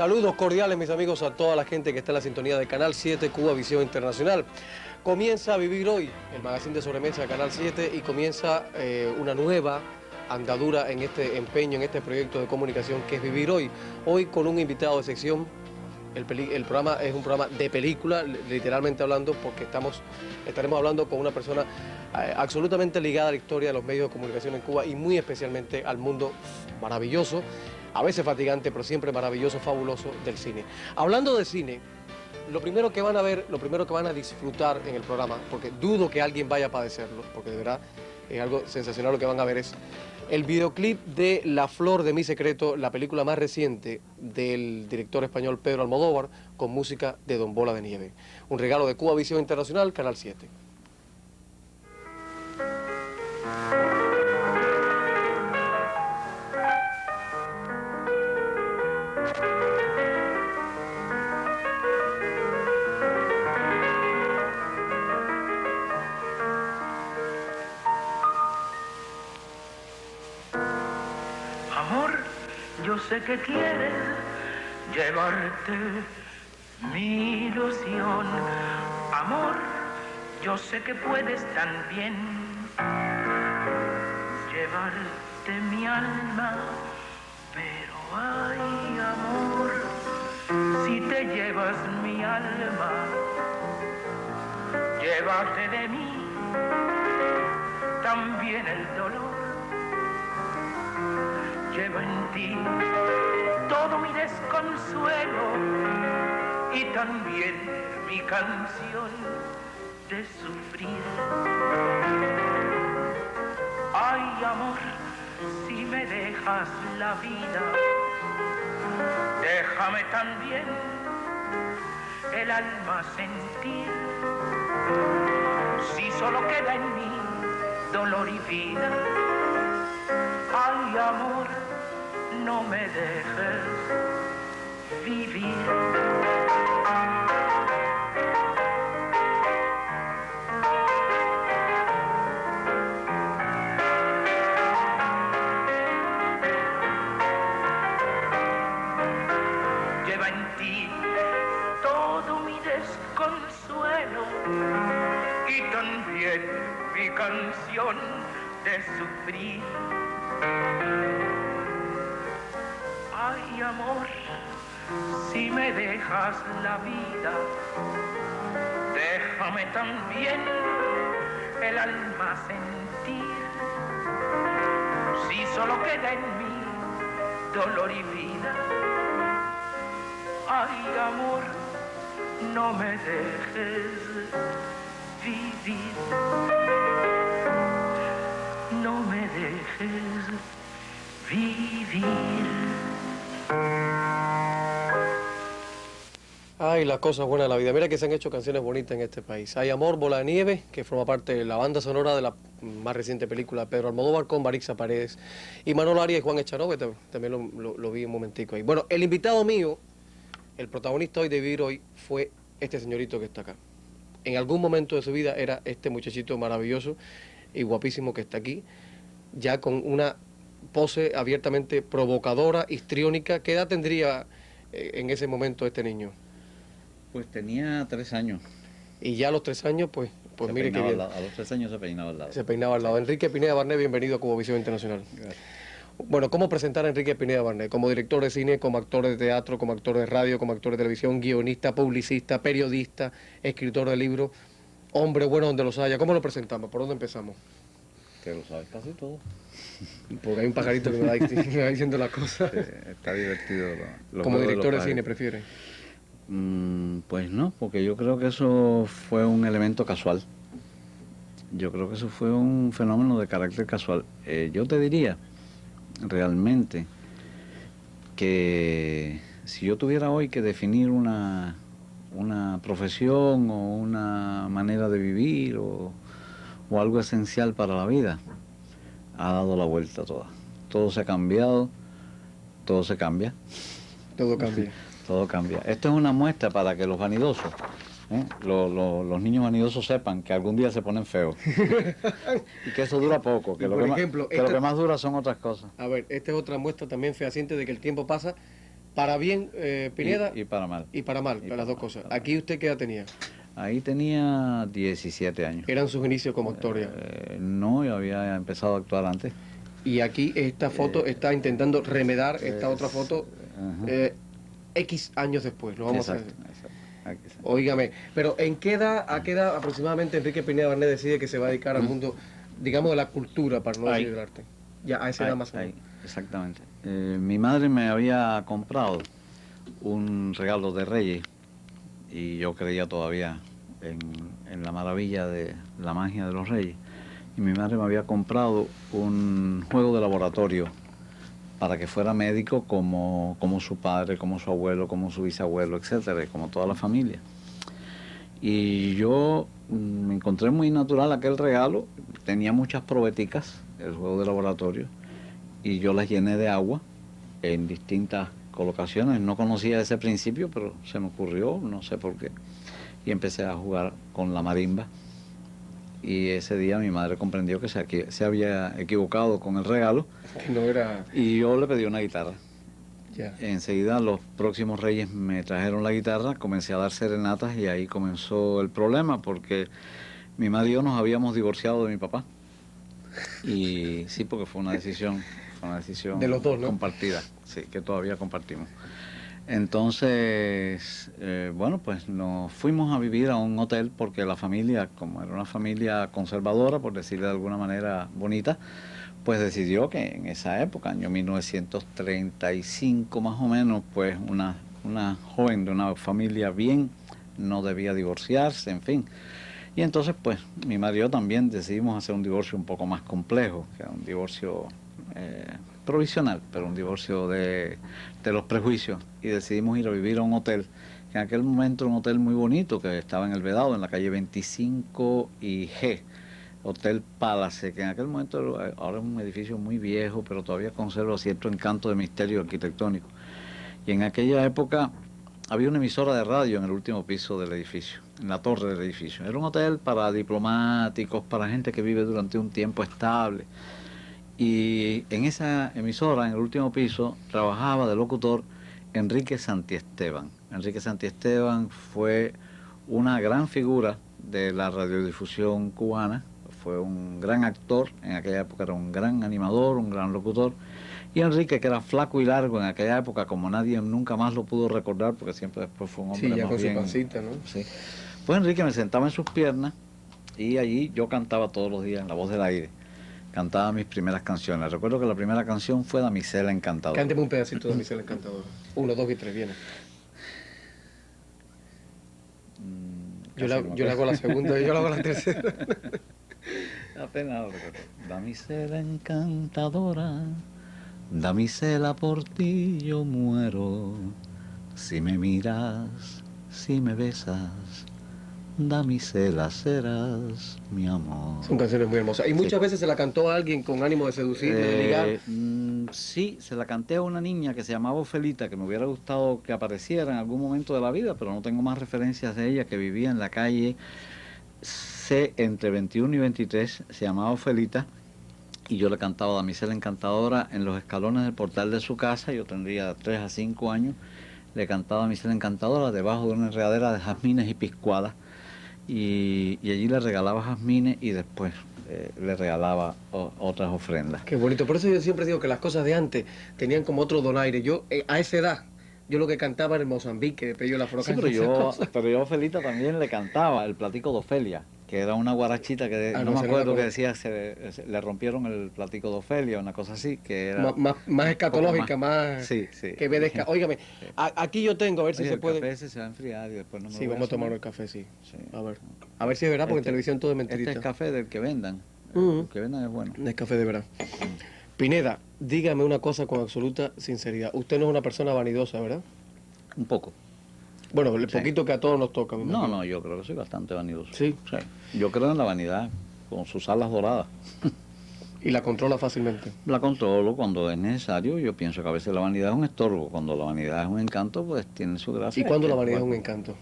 Saludos cordiales, mis amigos, a toda la gente que está en la sintonía de Canal 7 Cuba Visión Internacional. Comienza a vivir hoy el magazine de sobremesa de Canal 7 y comienza una nueva andadura en este empeño, en este proyecto de comunicación que es Vivir Hoy. Hoy con un invitado de sección. El programa es un programa de película, literalmente hablando, porque estaremos hablando con una persona absolutamente ligada a la historia de los medios de comunicación en Cuba y muy especialmente al mundo maravilloso, a veces fatigante, pero siempre maravilloso, fabuloso del cine. Hablando de cine, lo primero que van a ver, lo primero que van a disfrutar en el programa, porque dudo que alguien vaya a padecerlo, porque de verdad es algo sensacional lo que van a ver, es el videoclip de La Flor de mi Secreto, la película más reciente del director español Pedro Almodóvar, con música de Don Bola de Nieve. Un regalo de Cuba Visión Internacional, Canal 7. Yo sé que quieres llevarte mi ilusión, amor, yo sé que puedes también llevarte mi alma, pero ay, amor, si te llevas mi alma, llévate de mí también el dolor. Llevo en ti todo mi desconsuelo y también mi canción de sufrir. Ay, amor, si me dejas la vida, déjame también el alma sentir. Si solo queda en mí dolor y vida, ay, amor, no me dejes vivir. Lleva en ti todo mi desconsuelo y también mi canción de sufrir. Ay, amor, si me dejas la vida, déjame también el alma sentir. Si solo queda en mí dolor y vida, ay, amor, no me dejes vivir. No me dejes vivir. Ay, las cosas buenas de la vida. Mira que se han hecho canciones bonitas en este país. Hay Amor, Bola de Nieve, que forma parte de la banda sonora de la más reciente película de Pedro Almodóvar con Barixa Paredes y Manolo Arias y Juan Echanove, que también lo vi un momentico ahí. Bueno, el invitado mío, el protagonista hoy de Vivir Hoy, fue este señorito que está acá. En algún momento de su vida era este muchachito maravilloso y guapísimo que está aquí, ya con una pose abiertamente provocadora, histriónica. ¿Qué edad tendría en ese momento este niño? Pues tenía 3 años. Y ya a los 3 años, pues mire qué bien. A los 3 años se peinaba al lado. Se peinaba al lado. Enrique Pineda Barnet, bienvenido a Cuba Visión Internacional. Gracias. Bueno, ¿cómo presentar a Enrique Pineda Barnet? Como director de cine, como actor de teatro, como actor de radio, como actor de televisión, guionista, publicista, periodista, escritor de libros, hombre bueno donde los haya. ¿Cómo lo presentamos? ¿Por dónde empezamos? Que lo sabes casi todo. Porque hay un pajarito que me va diciendo las cosas. Sí, está divertido. Como director de cine, ¿prefiere? Pues no, porque yo creo que eso fue un elemento casual. Yo creo que eso fue un fenómeno de carácter casual. Yo te diría, realmente, que si yo tuviera hoy que definir una profesión o una manera de vivir o algo esencial para la vida, ha dado la vuelta toda. Todo se ha cambiado, todo se cambia. Todo cambia. Todo cambia. Esto es una muestra para que los vanidosos, los niños vanidosos sepan que algún día se ponen feos. Y que eso dura poco, que, lo que, lo que más dura son otras cosas. A ver, esta es otra muestra también fehaciente de que el tiempo pasa Para bien, Pineda, Y para mal. y para mal, Y las para dos mal, cosas. para mal. ¿Aquí usted qué edad tenía? Ahí tenía 17 años. Eran sus inicios como actor ya. No, yo había empezado a actuar antes. Y aquí esta foto está intentando remedar esta otra foto Ajá. X años después. No vamos Exacto, exacto. Aquí está. Óigame, pero a qué edad aproximadamente Enrique Pineda Barnet decide que se va a dedicar al mundo, digamos, de la cultura, para no decir Ahí. del arte? Ya, a esa edad más o menos. Ahí, exactamente. Mi madre me había comprado un regalo de Reyes y yo creía todavía en la maravilla de la magia de los Reyes. Y mi madre me había comprado un juego de laboratorio para que fuera médico como su padre, como su abuelo, como su bisabuelo, etcétera, como toda la familia. Y yo me encontré muy natural aquel regalo, tenía muchas probeticas, el juego de laboratorio, y yo las llené de agua en distintas colocaciones. No conocía ese principio, pero se me ocurrió, no sé por qué, y empecé a jugar con la marimba. Y ese día mi madre comprendió que se había equivocado con el regalo Que no era. y yo le pedí una guitarra. Ya. Enseguida los próximos Reyes me trajeron la guitarra, comencé a dar serenatas y ahí comenzó el problema porque mi madre y yo nos habíamos divorciado de mi papá. Y sí, porque fue una decisión De los dos, ¿no? compartida, sí, que todavía compartimos. Entonces, bueno, pues nos fuimos a vivir a un hotel porque la familia, como era una familia conservadora, por decirle de alguna manera bonita, pues decidió que en esa época, año 1935 más o menos, pues una joven de una familia bien no debía divorciarse, en fin. Y entonces, pues, mi madre y yo también decidimos hacer un divorcio un poco más complejo, que era un divorcio provisional, pero un divorcio de los prejuicios. Y decidimos ir a vivir a un hotel, que en aquel momento era un hotel muy bonito, que estaba en El Vedado, en la calle 25 y G. Hotel Palace, que en aquel momento ahora es un edificio muy viejo, pero todavía conserva cierto encanto de misterio arquitectónico. Y en aquella época había una emisora de radio en el último piso del edificio, en la torre del edificio. Era un hotel para diplomáticos, para gente que vive durante un tiempo estable. Y en esa emisora, en el último piso, trabajaba de locutor Enrique Santiesteban. Enrique Santiesteban fue una gran figura de la radiodifusión cubana, fue un gran actor, en aquella época era un gran animador, un gran locutor. Y Enrique, que era flaco y largo en aquella época, como nadie nunca más lo pudo recordar, porque siempre después fue un hombre Sí, ya más con bien... su pancita, ¿no? Sí. Pues Enrique me sentaba en sus piernas y allí yo cantaba todos los días en La Voz del Aire. Cantaba mis primeras canciones. Recuerdo que la primera canción fue Damisela Encantadora. Cánteme un pedacito de Damisela Encantadora. 1, 2 y 3, viene. Yo le hago la segunda y yo le hago la tercera. Apenas lo recuerdo. Damisela encantadora, damisela por ti yo muero. Si me miras, si me besas, damisela serás mi amor. Son canciones muy hermosas. Y muchas veces se la cantó a alguien con ánimo de seducir, de ligar. Sí, se la canté a una niña que se llamaba Ofelita, que me hubiera gustado que apareciera en algún momento de la vida, pero no tengo más referencias de ella, que vivía en la calle C entre 21 y 23, se llamaba Ofelita, y yo le cantaba Damisela Encantadora en los escalones del portal de su casa. Yo tendría 3 a 5 años, le cantaba Damisela Encantadora debajo de una enredadera de jazmines y piscuadas, y allí le regalaba jazmines y después le regalaba otras ofrendas. Qué bonito. Por eso yo siempre digo que las cosas de antes tenían como otro donaire. Yo, a esa edad, yo lo que cantaba era el Mozambique, de Pello La Froca. Sí, pero yo a Ofelita también le cantaba el platico de Ofelia, que era una guarachita que no me acuerdo que decía, le rompieron el platico de Ofelia, una cosa así, que era... Más escatológica, más... Sí, sí. Que obedezca. Óigame, aquí yo tengo, a ver si Oye, se el puede... café ese se va a enfriar y después no me Sí, lo voy vamos a tomar asomar. el café, sí. Sí. A ver si es verdad, porque en televisión todo es Este mentirita. es café del que vendan. El que vendan es bueno. Es café de verdad. Pineda, dígame una cosa con absoluta sinceridad. Usted no es una persona vanidosa, ¿verdad? Un poco. Bueno, el Sí. poquito que a todos nos toca. me No, imagino. no, yo creo que soy bastante vanidoso. Sí. Yo creo en la vanidad, con sus alas doradas. Y la controla fácilmente. La controlo cuando es necesario. Yo pienso que a veces la vanidad es un estorbo. Cuando la vanidad es un encanto, pues tiene su gracia. ¿Y cuando la vanidad es un Bueno, encanto?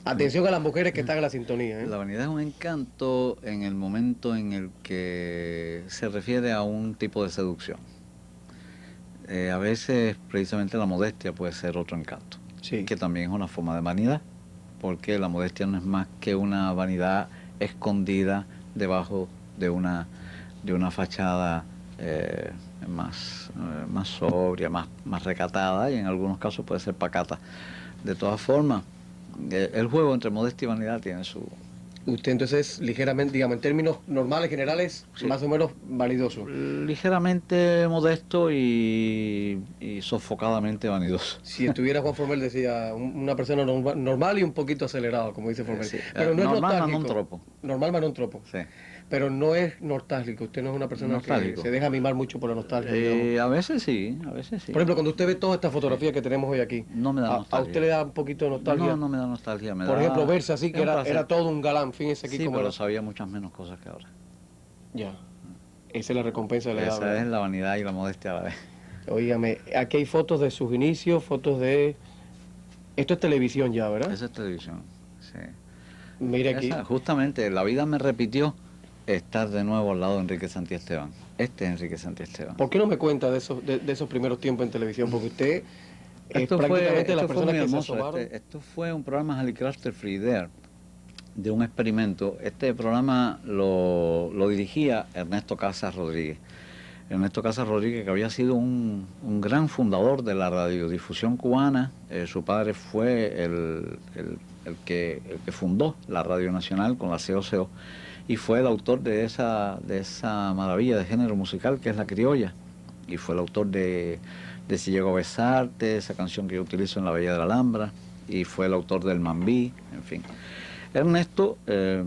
Atención a las mujeres que están en la sintonía, ¿eh? La vanidad es un encanto en el momento en el que se refiere a un tipo de seducción. a veces precisamente la modestia puede ser otro encanto, Sí. que también es una forma de vanidad, porque la modestia no es más que una vanidad escondida debajo de una fachada más sobria, más recatada, y en algunos casos puede ser pacata. De todas formas, el juego entre modestia y vanidad tiene su... Usted entonces ligeramente, digamos, en términos normales, generales, Sí. más o menos vanidoso. ligeramente modesto y sofocadamente vanidoso. Si estuviera Juan Formel decía una persona normal y un poquito acelerado, como dice Formel. Sí, Pero no es normal, ma nostálgico. non troppo. Normal, ma non troppo. Sí. Pero no es nostálgico. Usted no es una persona que Nostálgico. se deja mimar mucho por la nostalgia. Digamos. A veces sí, a veces sí. Por ejemplo, cuando usted ve toda esta fotografía que tenemos hoy aquí, No me da ¿a nostalgia. usted le da un poquito de nostalgia? No me da nostalgia. Me Por da... ejemplo, verse así, que es un era placer. todo un galán. Fíjense aquí Sí, cómo pero era. sabía muchas menos cosas que ahora. Ya. Esa es la recompensa de la edad. Esa es la vanidad y la modestia a la vez. Óigame, aquí hay fotos de sus inicios, fotos de... Esto es televisión ya, ¿verdad? Esa es televisión. Sí. Mire aquí. Justamente, la vida me repitió estar de nuevo al lado de Enrique Santiesteban. Este es Enrique Santiesteban. ¿Por qué no me cuenta de esos primeros tiempos en televisión? Porque usted es Esto prácticamente la fue persona muy que se hermoso. asomaron. Esto fue un programa Hallicraster Frieder de un experimento. Este programa lo dirigía Ernesto Casas Rodríguez. Ernesto Casas Rodríguez, que había sido un gran fundador de la radiodifusión cubana. Su padre fue el que fundó la Radio Nacional con la COCO y fue el autor de esa maravilla de género musical que es la criolla. Y fue el autor de Si llego a besarte, esa canción que yo utilizo en La Bella de la Alhambra, y fue el autor del Mambí, en fin. Ernesto, que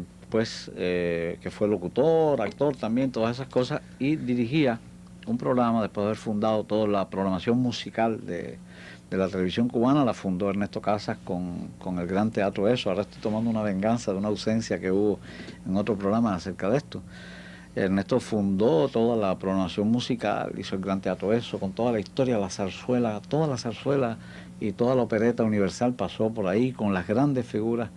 fue locutor, actor también, todas esas cosas, y dirigía un programa después de haber fundado toda la programación musical de la televisión cubana. La fundó Ernesto Casas con el Gran Teatro Eso. Ahora estoy tomando una venganza de una ausencia que hubo en otro programa acerca de esto. Ernesto fundó toda la programación musical, hizo el Gran Teatro Eso, con toda la historia, la zarzuela, toda la zarzuela y toda la opereta universal pasó por ahí, con las grandes figuras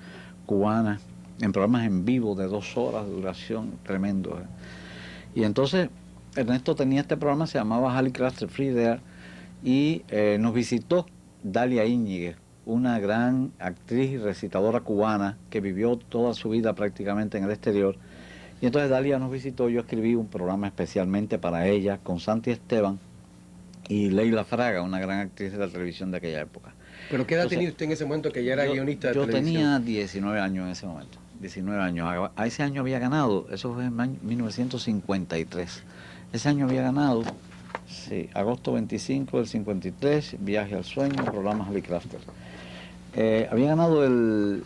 cubanas, en programas en vivo de 2 horas de duración, tremendo. Y entonces Ernesto tenía este programa, se llamaba Hallicraster Frieder, y nos visitó Dalia Íñiguez, una gran actriz y recitadora cubana que vivió toda su vida prácticamente en el exterior. Y entonces Dalia nos visitó, yo escribí un programa especialmente para ella, con Santi Esteban y Leila Fraga, una gran actriz de la televisión de aquella época. ¿Pero qué edad tenía usted en ese momento que ya era guionista de televisión? Yo tenía 19 años en ese momento, 19 años. A ese año había ganado, eso fue en 1953. Ese año había ganado, sí, agosto 25 del 53, Viaje al Sueño, programa Hallicraster. Había ganado el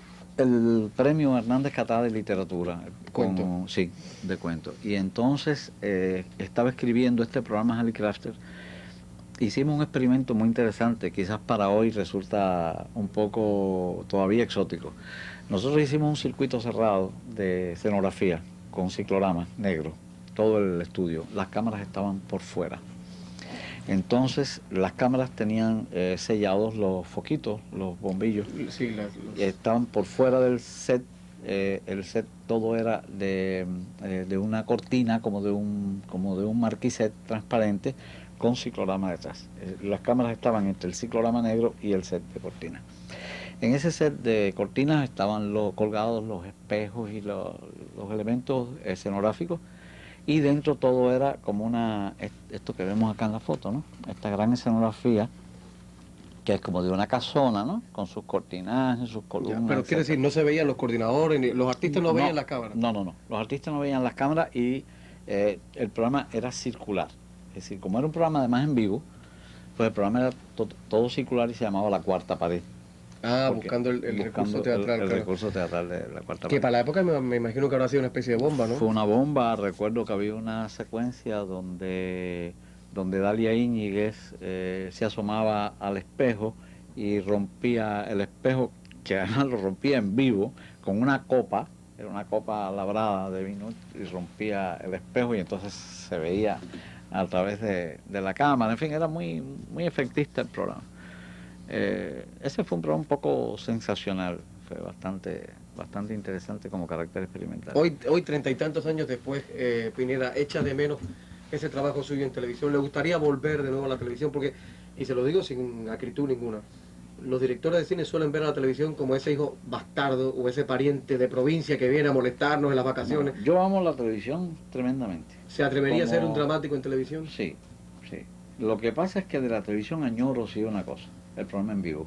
premio Hernández Catá de literatura. ¿Cuento? Sí, de cuento. Y entonces estaba escribiendo este programa Hallicraster. Hicimos un experimento muy interesante, quizás para hoy resulta un poco todavía exótico. Nosotros hicimos un circuito cerrado de escenografía con ciclorama negro, todo el estudio. Las cámaras estaban por fuera. Entonces las cámaras tenían sellados los foquitos, los bombillos, Sí, y estaban por fuera del set. El set todo era de una cortina, como de un marquiset transparente con ciclorama detrás. Las cámaras estaban entre el ciclorama negro y el set de cortina. En ese set de cortinas estaban colgados los espejos y los elementos escenográficos, y dentro todo era como esto que vemos acá en la foto, ¿no? Esta gran escenografía, que es como de una casona, ¿no? Con sus cortinajes, sus columnas. Pero quiere decir, no se veían los coordinadores, ni los artistas no veían las cámaras. No. Los artistas no veían las cámaras, y el programa era circular. Es decir, como era un programa además en vivo, pues el programa era todo circular y se llamaba La Cuarta Pared. Ah, buscando el recurso teatral. El claro. recurso teatral de La Cuarta Que Pared. para la época me imagino que habrá sido una especie de bomba, ¿no? Fue una bomba. Recuerdo que había una secuencia donde Dalia Íñiguez se asomaba al espejo y rompía el espejo, que además lo rompía en vivo, con una copa, era una copa labrada de vino, y rompía el espejo, y entonces se veía a través de la cámara. En fin, era muy, muy efectista el programa. Ese fue un programa un poco sensacional, fue bastante interesante como carácter experimental. Hoy 30 y tantos años después, Pineda, echa de menos ese trabajo suyo en televisión? ¿Le gustaría volver de nuevo a la televisión? Porque, y se lo digo sin acritud ninguna, los directores de cine suelen ver a la televisión como ese hijo bastardo o ese pariente de provincia que viene a molestarnos en las vacaciones. No, yo amo la televisión tremendamente. ¿Se atrevería a ser un Como- dramático en televisión? Sí, sí. Lo que pasa es que de la televisión añoro sí una cosa, el programa en vivo.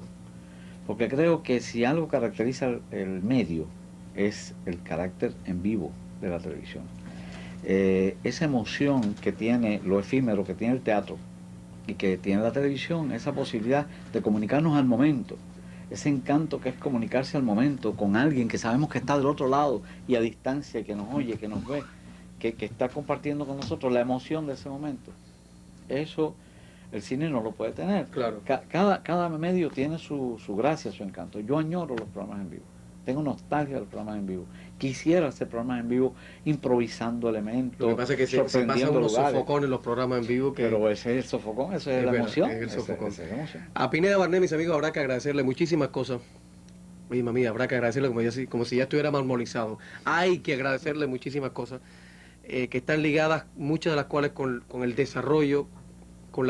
Porque creo que si algo caracteriza el medio es el carácter en vivo de la televisión. Esa emoción que tiene, lo efímero que tiene el teatro y que tiene la televisión, esa posibilidad de comunicarnos al momento, ese encanto que es comunicarse al momento con alguien que sabemos que está del otro lado y a distancia, que nos oye, que nos ve, que está compartiendo con nosotros la emoción de ese momento. Eso el cine no lo puede tener. Claro. Cada medio tiene su gracia, su encanto. Yo añoro los programas en vivo. Tengo nostalgia de los programas en vivo. Quisiera hacer programas en vivo improvisando elementos, Lo que pasa es que se pasan sorprendiendo unos lugares. sofocones los programas en vivo que... Pero ese es el sofocón, esa es la verdad, emoción. es el sofocón. Esa es la emoción. A Pineda Barnet, mis amigos, habrá que agradecerle muchísimas cosas. Oye, mami, habrá que agradecerle como si ya estuviera marmorizado. Hay que agradecerle muchísimas cosas que están ligadas, muchas de las cuales con el desarrollo, con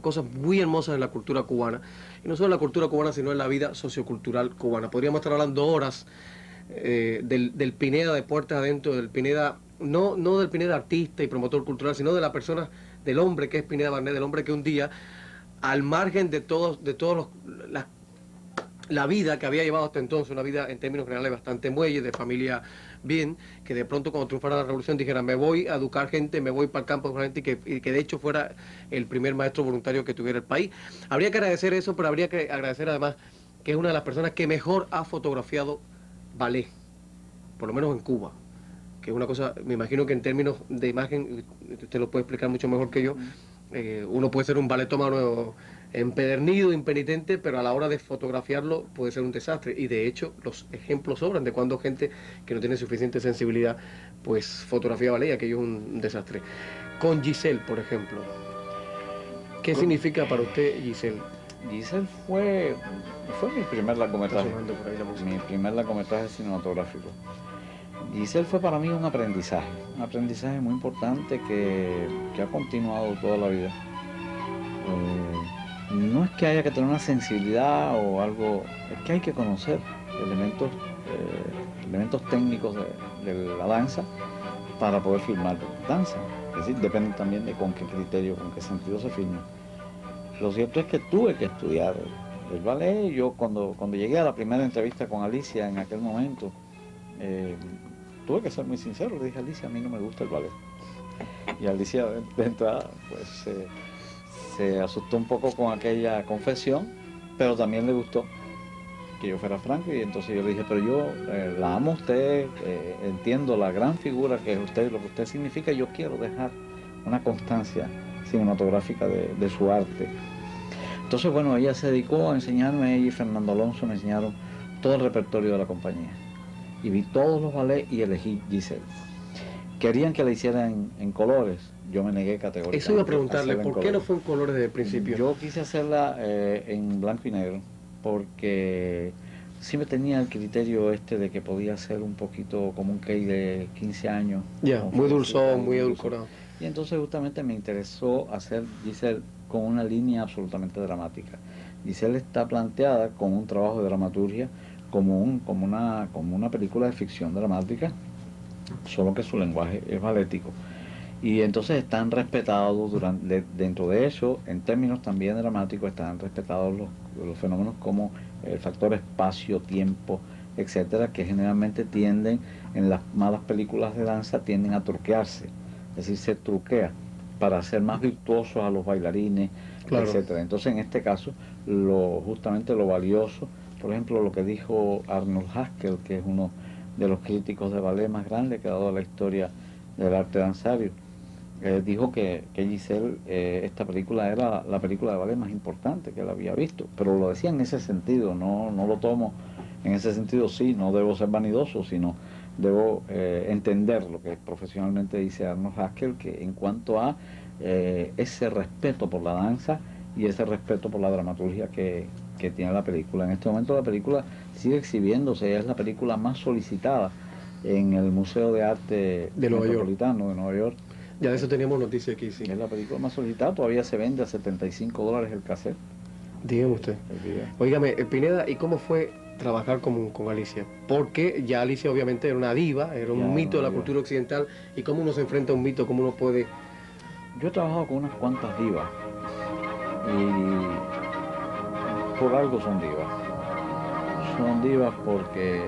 cosas muy hermosas en la cultura cubana. Y no solo en la cultura cubana, sino en la vida sociocultural cubana. Podríamos estar hablando horas del Pineda de puertas adentro, del Pineda, no del Pineda artista y promotor cultural, sino de la persona, del hombre que es Pineda Barnet, del hombre que un día, al margen de todos la vida que había llevado hasta entonces, una vida en términos generales bastante muelle, de familia bien, que de pronto cuando triunfara la revolución dijera, me voy a educar gente, me voy para el campo a educar gente, y que de hecho fuera el primer maestro voluntario que tuviera el país. Habría que agradecer eso, pero habría que agradecer además que es una de las personas que mejor ha fotografiado ballet, por lo menos en Cuba, que es una cosa, me imagino que en términos de imagen, usted lo puede explicar mucho mejor que yo, uno puede ser un balletómano empedernido, impenitente, pero a la hora de fotografiarlo puede ser un desastre. Y de hecho, los ejemplos sobran de cuando gente que no tiene suficiente sensibilidad, pues fotografía ballet y aquello es un desastre. Con Giselle, por ejemplo, ¿qué significa para usted Giselle? Giselle fue mi primer Está largometraje. sonando por ahí la música. Mi primer largometraje cinematográfico. Giselle fue para mí un aprendizaje muy importante que ha continuado toda la vida. No es que haya que tener una sensibilidad o algo, es que hay que conocer elementos técnicos de la danza para poder filmar danza. Es decir, depende también de con qué criterio, con qué sentido se filma. Lo cierto es que tuve que estudiar el ballet. Yo cuando llegué a la primera entrevista con Alicia en aquel momento, tuve que ser muy sincero, le dije a Alicia, a mí no me gusta el ballet. Y Alicia de entrada pues se asustó un poco con aquella confesión, pero también le gustó que yo fuera franco, y entonces yo le dije, pero yo la amo a usted, entiendo la gran figura que es usted, lo que usted significa, yo quiero dejar una constancia cinematográfica de su arte. Entonces, bueno, ella se dedicó a enseñarme, ella y Fernando Alonso me enseñaron todo el repertorio de la compañía. Y vi todos los ballets y elegí Giselle. Querían que la hiciera en colores, yo me negué categóricamente. Eso iba a preguntarle, hacerla en ¿por qué no colores. fue en colores desde el principio? Yo quise hacerla en blanco y negro, porque siempre tenía el criterio de que podía ser un poquito como un cake de 15 años. Ya, muy dulzón, muy dulce. edulcorado. Y entonces justamente me interesó hacer Giselle con una línea absolutamente dramática. Giselle está planteada con un trabajo de dramaturgia como una película de ficción dramática, solo que su lenguaje es ballético. Y entonces están respetados dentro de eso, en términos también dramáticos, están respetados los fenómenos como el factor espacio, tiempo, etcétera, que generalmente tienden, en las malas películas de danza, tienden a truquearse. Es decir, se truquea para hacer más virtuosos a los bailarines, Claro. etcétera. Entonces, en este caso, justamente lo valioso, por ejemplo, lo que dijo Arnold Haskell, que es uno de los críticos de ballet más grandes que ha dado la historia del arte danzario, dijo que Giselle, esta película era la película de ballet más importante que él había visto, pero lo decía en ese sentido, no lo tomo en ese sentido, sí, no debo ser vanidoso, sino debo entender lo que profesionalmente dice Arnold Haskell, que en cuanto a ese respeto por la danza y ese respeto por la dramaturgia que tiene la película. En este momento la película sigue exhibiéndose, es la película más solicitada en el Museo de Arte de Nueva York. Metropolitano de Nueva York. Ya de eso teníamos noticia aquí, sí. Es la película más solicitada, todavía se vende a $75 el cassette. Dígame usted. El video. Óigame, Pineda, ¿y cómo fue trabajar con Alicia? Porque ya Alicia obviamente era una diva, era un Ya, mito de la diva. cultura occidental. ¿Y cómo uno se enfrenta a un mito? ¿Cómo uno puede...? Yo he trabajado con unas cuantas divas y por algo son divas. Son divas porque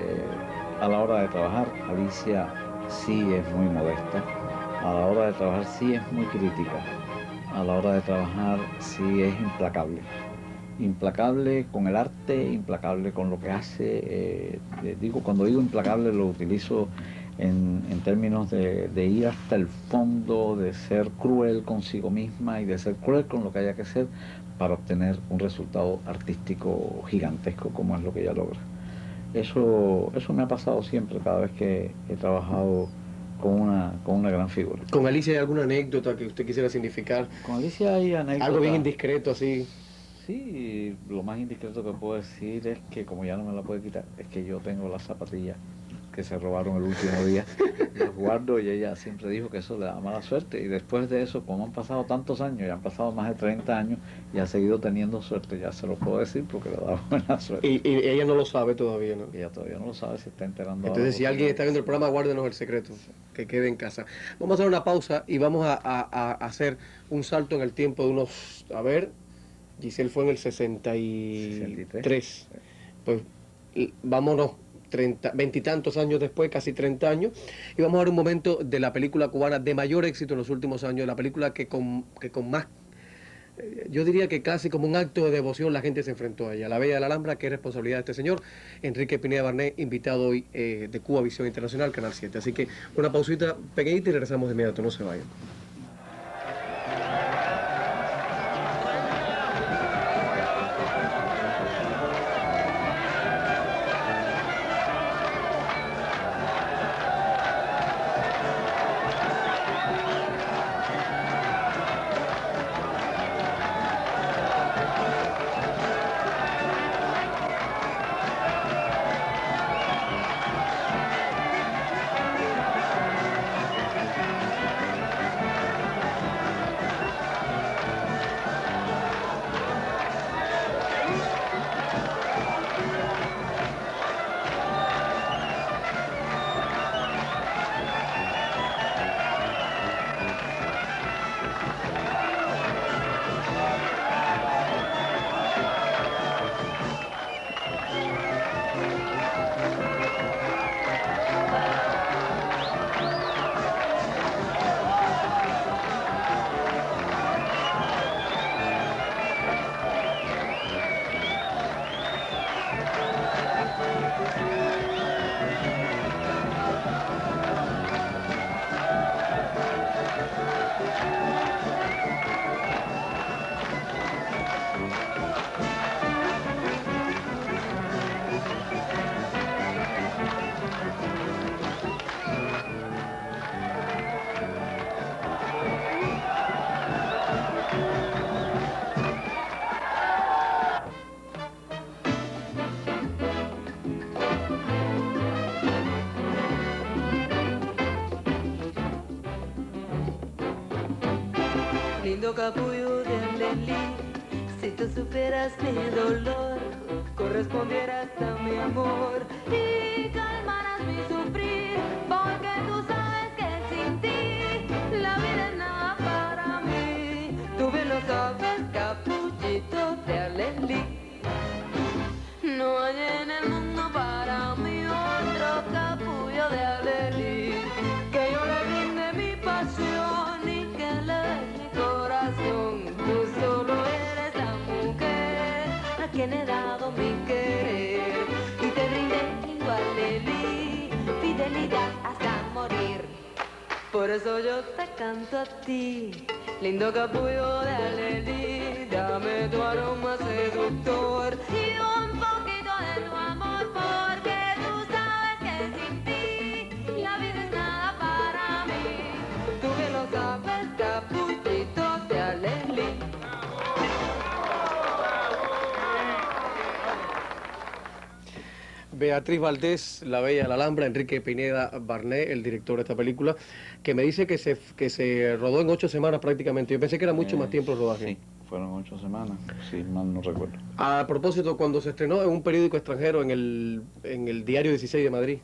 a la hora de trabajar Alicia sí es muy modesta, a la hora de trabajar sí es muy crítica, a la hora de trabajar sí es implacable. Implacable con el arte, implacable con lo que hace. Cuando digo implacable lo utilizo en términos de ir hasta el fondo, de ser cruel consigo misma y de ser cruel con lo que haya que ser para obtener un resultado artístico gigantesco como es lo que ella logra. Eso me ha pasado siempre cada vez que he trabajado con una gran figura. ¿Con Alicia hay alguna anécdota que usted quisiera significar? Con Alicia hay anécdotas. Algo bien indiscreto, así. Sí, lo más indiscreto que puedo decir es que, como ya no me la puede quitar, es que yo tengo las zapatillas que se robaron el último día, las guardo y ella siempre dijo que eso le da mala suerte, y después de eso, como han pasado tantos años, ya han pasado más de 30 años y ha seguido teniendo suerte, ya se lo puedo decir porque le da buena suerte. Y ella no lo sabe todavía, ¿no? Ella todavía no lo sabe, se está enterando. Entonces, ahora si alguien está viendo el programa, guárdenos el secreto, que quede en casa. Vamos a hacer una pausa y vamos a hacer un salto en el tiempo de unos... A ver, Giselle fue en el 63. Pues vámonos 20 y tantos años después, casi 30 años, y vamos a ver un momento de la película cubana de mayor éxito en los últimos años, la película que con más, yo diría que casi como un acto de devoción la gente se enfrentó a ella, La Bella de la Alhambra, que es responsabilidad de este señor, Enrique Pineda Barnet, invitado hoy de Cuba Visión Internacional, Canal 7. Así que una pausita pequeñita y regresamos de inmediato, no se vayan. Lindo capullo de Lelí, si tú supieras mi dolor, correspondieras a mi amor y calmaras mi sufrir, porque tú sabes que sin ti la vida es nada para mí. Tú bien lo sabes, capullito de Alelí. No hay en el mundo para mí otro capullo de Alelí, que yo le brinde mi pasión y que le dé mi corazón. Tú solo eres la mujer a quien he dado mi querer y te brindé lindo Alelí, fidelidad hasta morir. Por eso yo te canto a ti, lindo capullo de Alelí, dame tu aroma seductor y un poquito de tu amor, porque tú sabes que sin ti la vida es nada para mí. Tú que lo sabes, capullito de Alelí. Beatriz Valdés, La Bella de la Alhambra, Enrique Pineda Barnet, el director de esta película, que me dice que se rodó en 8 semanas prácticamente. Yo pensé que era mucho más tiempo el rodaje. Sí, fueron 8 semanas, si mal no recuerdo. A propósito, cuando se estrenó en un periódico extranjero, en el Diario 16 de Madrid,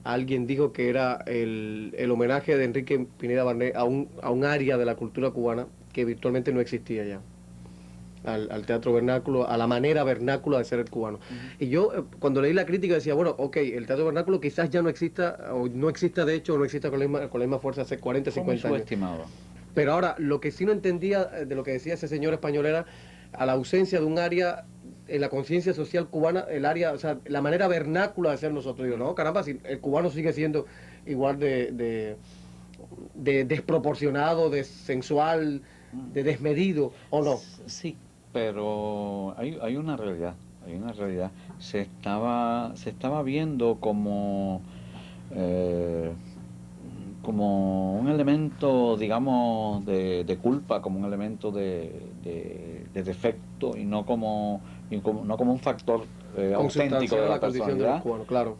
alguien dijo que era el homenaje de Enrique Pineda Barnet a un área de la cultura cubana que virtualmente no existía ya. Al teatro vernáculo, a la manera vernácula de ser el cubano. Y yo, cuando leí la crítica, decía, bueno, ok, el teatro vernáculo quizás ya no exista, o no exista de hecho, o no exista con la misma fuerza hace 40, 50 años. Subestimado. Pero ahora, lo que sí no entendía de lo que decía ese señor español era a la ausencia de un área en la conciencia social cubana, el área, o sea, la manera vernácula de ser nosotros. Digo, no, caramba, si el cubano sigue siendo igual de desproporcionado, de sensual, de desmedido, ¿o no? Sí, pero hay una realidad, Se estaba viendo como un elemento, digamos, de culpa, como un elemento de defecto y no como un factor auténtico de la condición del cubano, claro.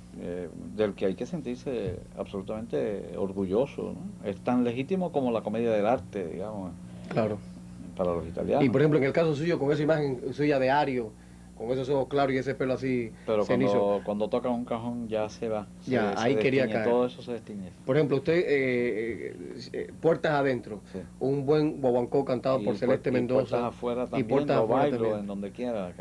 Del que hay que sentirse absolutamente orgulloso, ¿no? Es tan legítimo como la comedia del arte, digamos. Claro. Para los italianos. Y por ejemplo, en el caso suyo, con esa imagen suya de Ario, con esos ojos claros y ese pelo así pero cenizo. cuando toca un cajón ya se va. Ya, ahí se quería destiñe, caer. todo eso se destiñe. Por ejemplo, usted, Puertas Adentro, Sí. un buen guaguancó cantado por Celeste Mendoza. Y puertas afuera también, puertas lo afuera bailo también. en donde quiera.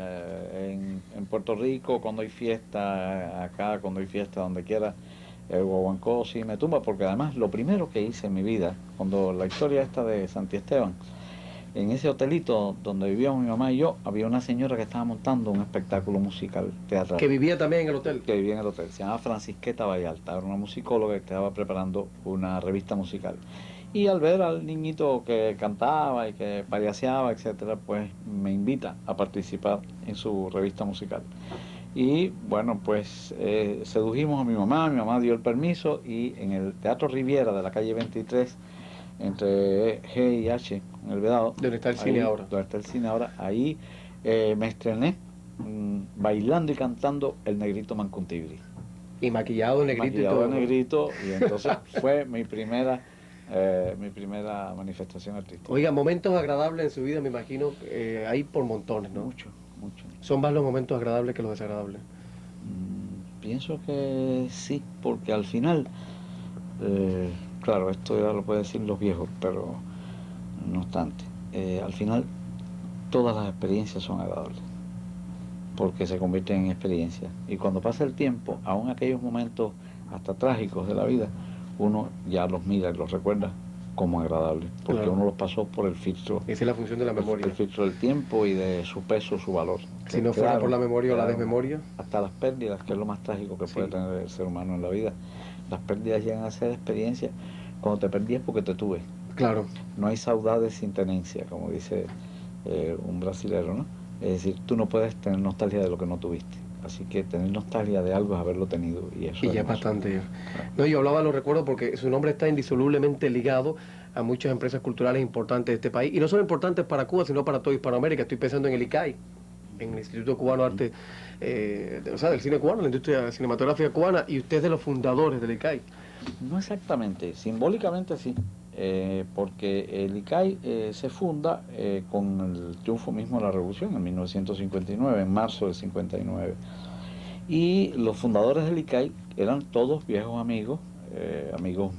En Puerto Rico, cuando hay fiesta, acá, cuando hay fiesta, donde quiera. El guaguancó sí me tumba, porque además lo primero que hice en mi vida, cuando la historia esta de Santi Esteban, en ese hotelito donde vivíamos mi mamá y yo, había una señora que estaba montando un espectáculo musical teatral. Que vivía también en el hotel. Que vivía en el hotel. Se llamaba Francisqueta Vallarta, era una musicóloga que estaba preparando una revista musical. Y al ver al niñito que cantaba y que payaseaba, etcétera, pues me invita a participar en su revista musical. Y bueno, pues sedujimos a mi mamá dio el permiso y en el Teatro Riviera de la calle 23, entre G y H, en el Vedado. Donde está el cine ahora. Donde está el cine ahora. Ahí me estrené bailando y cantando El Negrito Mancuntibri. Y maquillado de negrito Maquillado y todo. de negrito, y entonces fue mi primera manifestación artística. Oiga, momentos agradables en su vida, me imagino, hay por montones, ¿no? Mucho. ¿Son más los momentos agradables que los desagradables? Pienso que sí, porque al final, claro, esto ya lo pueden decir los viejos, pero no obstante, al final todas las experiencias son agradables, porque se convierten en experiencias. Y cuando pasa el tiempo, aún aquellos momentos hasta trágicos de la vida, uno ya los mira y los recuerda como agradables, porque claro, uno los pasó por el filtro. Esa es la función de la memoria. El filtro del tiempo y de su peso, su valor. Si no fuera por la memoria o la desmemoria. Hasta las pérdidas, que es lo más trágico que puede tener el ser humano en la vida. Las pérdidas llegan a ser experiencias. Cuando te perdí es porque te tuve. Claro. No hay saudade sin tenencia, como dice un brasilero, ¿no? Es decir, tú no puedes tener nostalgia de lo que no tuviste. Así que tener nostalgia de algo es haberlo tenido. Y eso ya es bastante ya. No, yo hablaba, lo recuerdo, porque su nombre está indisolublemente ligado a muchas empresas culturales importantes de este país. Y no son importantes para Cuba, sino para toda Hispanoamérica. Estoy pensando en el ICAI, en el Instituto Cubano de Arte, o sea, del cine cubano, la industria cinematográfica cubana, y usted es de los fundadores del ICAI. No exactamente, simbólicamente sí, porque el ICAI se funda con el triunfo mismo de la Revolución en 1959, en marzo del 59. Y los fundadores del ICAI eran todos viejos amigos, amigos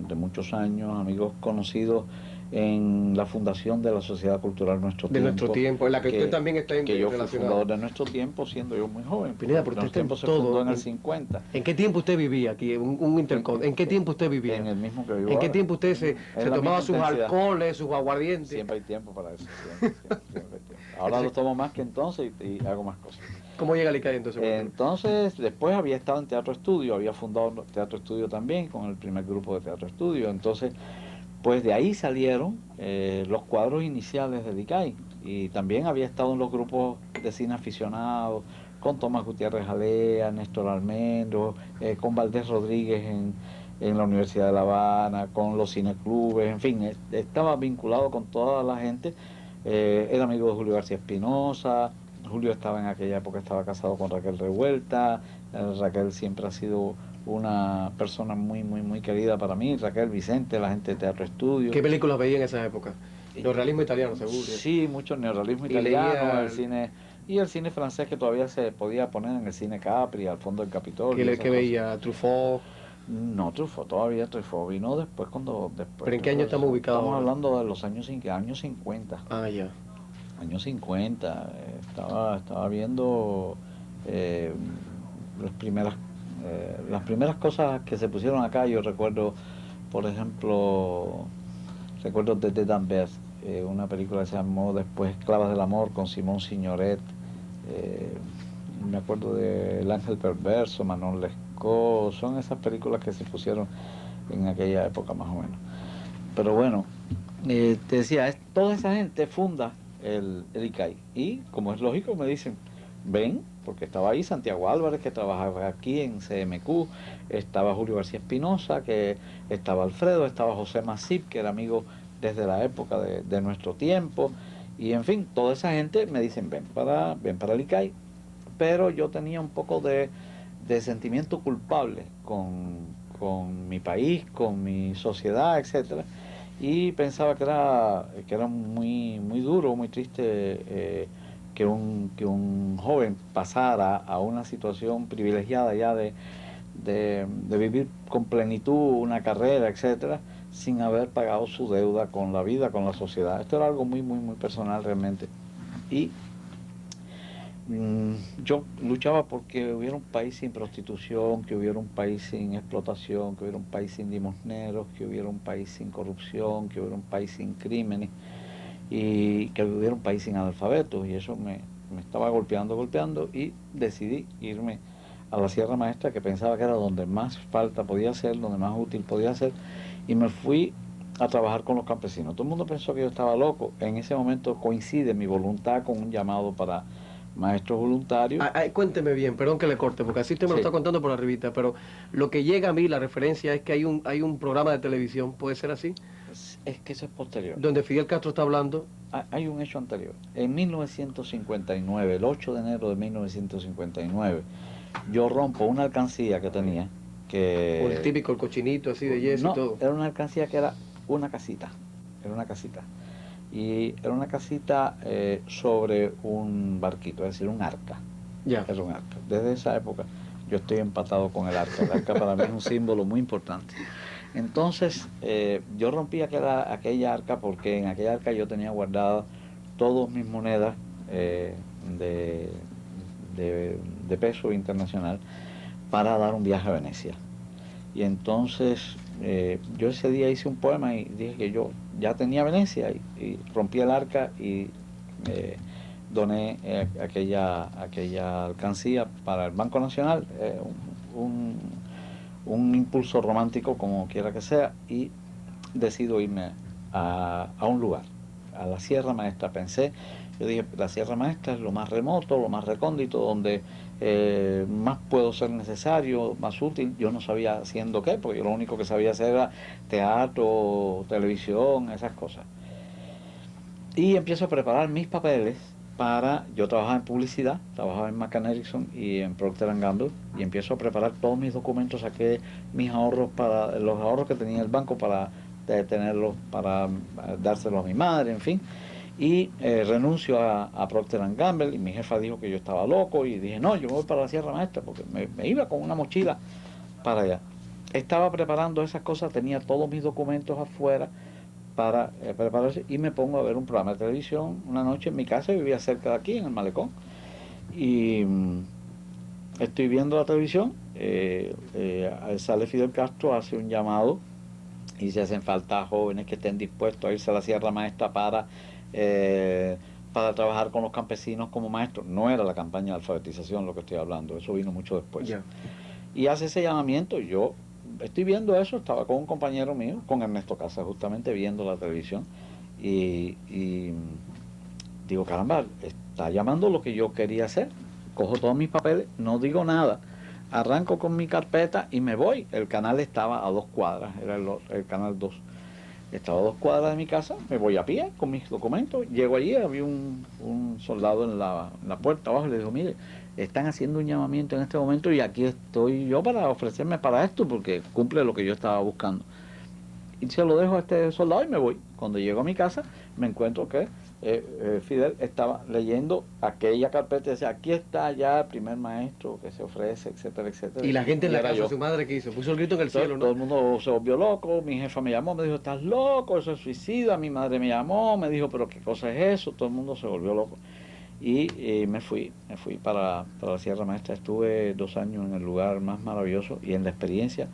de muchos años, amigos conocidos en la fundación de la Sociedad Cultural Nuestro Tiempo. De Nuestro Tiempo, en la que usted también está que yo fui relacionado. fundador de Nuestro Tiempo, siendo yo muy joven. Pineda, pero usted está en Tiempo se todo. fundó en el 50. ¿En qué tiempo usted vivía aquí? ¿En qué tiempo usted vivía? En el mismo que vivo ¿En qué ahora. tiempo usted se tomaba sus alcoholes, sus aguardientes? Siempre hay tiempo para eso. Siempre hay tiempo. Ahora lo tomo más que entonces y hago más cosas. ¿Cómo llega al ICAI entonces? Entonces, después había estado en Teatro Estudio, había fundado Teatro Estudio también, con el primer grupo de Teatro Estudio. Entonces, pues de ahí salieron los cuadros iniciales del ICAI. Y también había estado en los grupos de cine aficionados, con Tomás Gutiérrez Jalea, Néstor Almendro, con Valdés Rodríguez en la Universidad de La Habana, con los cineclubes, en fin, estaba vinculado con toda la gente. Era amigo de Julio García Espinosa, Julio estaba en aquella época, estaba casado con Raquel Revuelta. Raquel siempre ha sido una persona muy querida para mí. Raquel, Vicente, la gente de Teatro Estudio. ¿Qué películas veía en esa época? Neorrealismo italiano, seguro. Sí, mucho neorrealismo Y italiano, leía el cine y el cine francés que todavía se podía poner en el cine Capri, al fondo del Capitolio. ¿Qué veía? Truffaut. No, Truffaut, todavía Truffaut vino después después. ¿Pero en qué año estamos ubicados Estamos ahora? hablando de los años 50. Ah, ya. Años 50, estaba viendo eh, las primeras cosas que se pusieron acá. Yo recuerdo, por ejemplo, recuerdo de D'Ambert, una película que se llamó después Esclavas del Amor con Simón Signoret. Me acuerdo de El Ángel Perverso, Manon Lescaut. Son esas películas que se pusieron en aquella época más o menos. Pero bueno, te decía, toda esa gente funda el ICAI. Y como es lógico, me dicen, ven, porque estaba ahí Santiago Álvarez, que trabajaba aquí en CMQ, estaba Julio García Espinosa, que estaba Alfredo, estaba José Masip, que era amigo desde la época de nuestro tiempo, y en fin, toda esa gente me dicen, ven para el ICAI. Pero yo tenía un poco de sentimiento culpable con mi país, con mi sociedad, etcétera, y pensaba que era muy duro, muy triste que un joven pasara a una situación privilegiada ya de vivir con plenitud una carrera, etcétera, sin haber pagado su deuda con la vida, con la sociedad. Esto era algo muy personal realmente. Y yo luchaba porque hubiera un país sin prostitución, que hubiera un país sin explotación, que hubiera un país sin limosneros, que hubiera un país sin corrupción, que hubiera un país sin crímenes y que hubiera un país sin analfabetos. Y eso me estaba golpeando y decidí irme a la Sierra Maestra, que pensaba que era donde más falta podía hacer, donde más útil podía ser, y me fui a trabajar con los campesinos. Todo el mundo pensó que yo estaba loco. En ese momento coincide mi voluntad con un llamado para maestros voluntarios. Cuénteme bien, perdón que le corte, porque así usted me lo está contando por arribita, pero lo que llega a mí, la referencia es que hay un programa de televisión, ¿puede ser así? Es que eso es posterior. Donde Fidel Castro está hablando. Hay un hecho anterior. En 1959, el 8 de enero de 1959, yo rompo una alcancía que tenía, O el típico, el cochinito así de yeso y todo. Era una alcancía que era una casita. Y era una casita sobre un barquito, es decir, un arca. Ya. Era un arca. Desde esa época yo estoy empatado con el arca. El arca para mí es un símbolo muy importante. Entonces yo rompí aquella arca porque en aquella arca yo tenía guardadas todas mis monedas de peso internacional para dar un viaje a Venecia. Y entonces yo ese día hice un poema y dije que yo ya tenía Venecia y rompí el arca y doné aquella alcancía para el Banco Nacional, un impulso romántico como quiera que sea, y decido irme a un lugar, a la Sierra Maestra. Yo dije, la Sierra Maestra es lo más remoto, lo más recóndito, donde más puedo ser necesario, más útil. Yo no sabía haciendo qué, porque yo lo único que sabía hacer era teatro, televisión, esas cosas. Y empiezo a preparar mis papeles yo trabajaba en publicidad, trabajaba en McCann Erickson y en Procter & Gamble, y empiezo a preparar todos mis documentos, saqué mis ahorros, los ahorros que tenía el banco para tenerlos, para dárselos a mi madre, en fin. Y renuncio a Procter & Gamble, y mi jefa dijo que yo estaba loco, y dije, no, yo me voy para la Sierra Maestra, porque me iba con una mochila para allá. Estaba preparando esas cosas, tenía todos mis documentos afuera para prepararse, y me pongo a ver un programa de televisión una noche en mi casa. Vivía cerca de aquí, en el Malecón, y estoy viendo la televisión, sale Fidel Castro, hace un llamado, y se hacen falta jóvenes que estén dispuestos a irse a la Sierra Maestra para trabajar con los campesinos como maestros. No era la campaña de alfabetización lo que estoy hablando, eso vino mucho después. Ya. Y hace ese llamamiento, yo estoy viendo eso, estaba con un compañero mío, con Ernesto Casas, justamente viendo la televisión, y digo, caramba, está llamando lo que yo quería hacer. Cojo todos mis papeles, no digo nada, arranco con mi carpeta y me voy. El canal estaba a 2 cuadras, era el canal 2. estaba a 2 cuadras de mi casa, me voy a pie con mis documentos, llego allí, había un soldado en la puerta abajo y le digo, mire, están haciendo un llamamiento en este momento y aquí estoy yo para ofrecerme para esto porque cumple lo que yo estaba buscando. Y se lo dejo a este soldado y me voy. Cuando llego a mi casa me encuentro que Fidel estaba leyendo aquella carpeta y decía, aquí está ya el primer maestro que se ofrece, etcétera, etcétera. Y la gente en la era casa, yo. su madre, ¿qué hizo? Puso el grito en el Todo, cielo, todo el ¿no? mundo se volvió loco, mi jefa me llamó, me dijo, estás loco, eso es suicida, mi madre me llamó, me dijo, pero ¿qué cosa es eso? Todo el mundo se volvió loco. Y me fui para la Sierra Maestra, estuve 2 años en el lugar más maravilloso y en la experiencia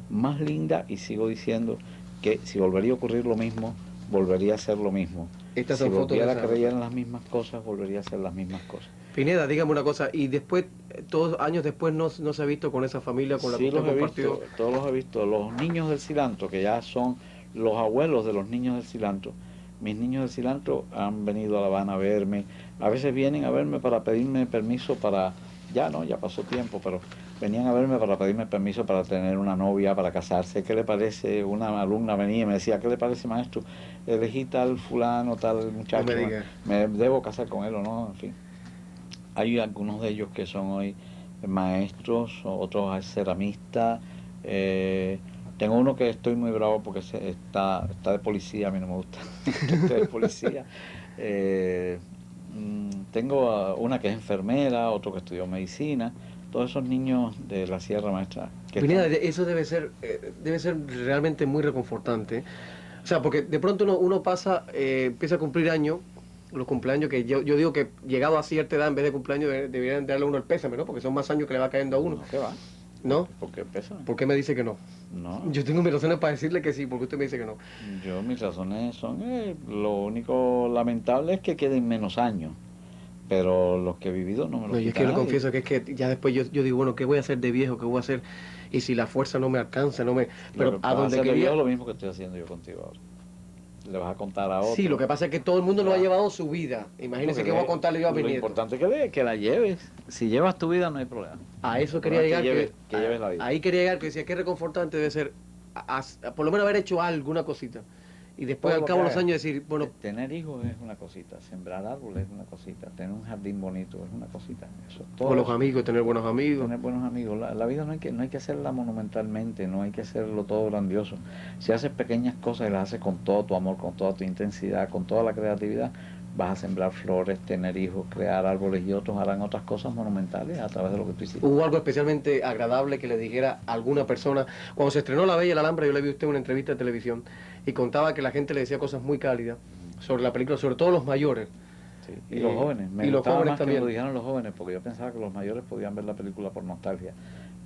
más linda y sigo diciendo que si volvería a ocurrir lo mismo, volvería a ser lo mismo. Estas Si son fotos de volviera a esa creer época. en las mismas cosas, volvería a hacer las mismas cosas. Pineda, dígame una cosa, y después, todos años después, no se ha visto con esa familia con la que Sí, usted los he compartió. visto, todos los he visto. Los niños del cilantro, que ya son los abuelos de los niños del cilantro. Mis niños del cilantro han venido a La Habana a verme. A veces vienen a verme para pedirme permiso para... Ya no, ya pasó tiempo, pero venían a verme para pedirme permiso para tener una novia, para casarse. ¿Qué le parece? Una alumna venía y me decía, ¿qué le parece, maestro? Elegí tal fulano, tal muchacho. No me diga. ¿Me debo casar con él o no? En fin. Hay algunos de ellos que son hoy maestros, otros ceramistas. Tengo uno que estoy muy bravo porque está de policía, a mí no me gusta que esté de policía. Tengo una que es enfermera, otro que estudió medicina, todos esos niños de la Sierra Maestra. Pineda, eso debe ser realmente muy reconfortante. O sea, porque de pronto uno pasa, empieza a cumplir años, los cumpleaños que yo digo que llegado a cierta edad, en vez de cumpleaños, deberían darle a uno el pésame, ¿no? Porque son más años que le va cayendo a uno. No, ¿qué va? ¿No? ¿Por qué pesa? ¿Por qué me dice que no? No. Yo tengo mis razones para decirle que sí, porque usted me dice que no. Mis razones son, lo único lamentable es que queden menos años, pero los que he vivido no me No, los yo es quita que le nadie. confieso que es que ya después yo digo, bueno, ¿qué voy a hacer de viejo? ¿Qué voy a hacer? Y si la fuerza no me alcanza, no me... Pero Lo que a vas a donde hacer de quería... viejo, lo mismo que estoy haciendo yo contigo ahora. Le vas a contar a otro. Sí, lo que pasa es que todo el mundo no ha Claro. llevado su vida. Imagínese que voy a contarle yo a mi Lo nieto. importante es que la lleves. Si llevas tu vida no hay problema. A eso Lo quería importante llegar. es que lleves la vida. Ahí quería llegar, que decía, qué reconfortante debe ser, por lo menos haber hecho alguna cosita. Y después, Todo al lo cabo de que los hagas. años, decir, bueno, Tener hijos es una cosita, sembrar árboles es una cosita, tener un jardín bonito es una cosita. Eso, todo con los eso. amigos, tener buenos amigos. Tener buenos amigos. La vida no hay que hacerla monumentalmente, no hay que hacerlo todo grandioso. Si haces pequeñas cosas y las haces con todo tu amor, con toda tu intensidad, con toda la creatividad, vas a sembrar flores, tener hijos, crear árboles y otros harán otras cosas monumentales a través de lo que tú hiciste. Hubo algo especialmente agradable que le dijera a alguna persona. Cuando se estrenó La Bella y la Alhambra, yo le vi a usted una entrevista de televisión y contaba que la gente le decía cosas muy cálidas sobre la película, sobre todo los mayores. Sí, y los jóvenes, me y los gustaba jóvenes más también. que me lo dijeran los jóvenes, porque yo pensaba que los mayores podían ver la película por nostalgia,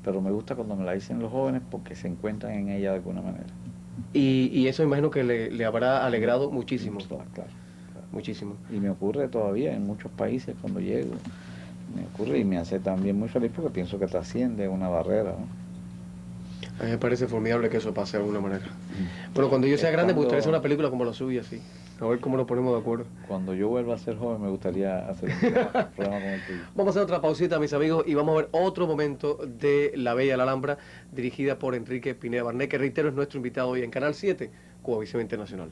pero me gusta cuando me la dicen los jóvenes porque se encuentran en ella de alguna manera. Y eso imagino que le habrá alegrado muchísimo. Claro, claro. Muchísimo. Y me ocurre todavía en muchos países cuando llego, me ocurre y me hace también muy feliz porque pienso que trasciende una barrera, ¿no? A mí me parece formidable que eso pase de alguna manera. Bueno, cuando yo sea grande, me gustaría hacer una película como la suya, sí. A ver cómo nos ponemos de acuerdo. Cuando yo vuelva a ser joven me gustaría hacer un programa como el tuyo. Vamos a hacer otra pausita, mis amigos, y vamos a ver otro momento de La Bella y la Alhambra, dirigida por Enrique Pineda Barnet, que reitero es nuestro invitado hoy en Canal 7, Cubavisión Internacional.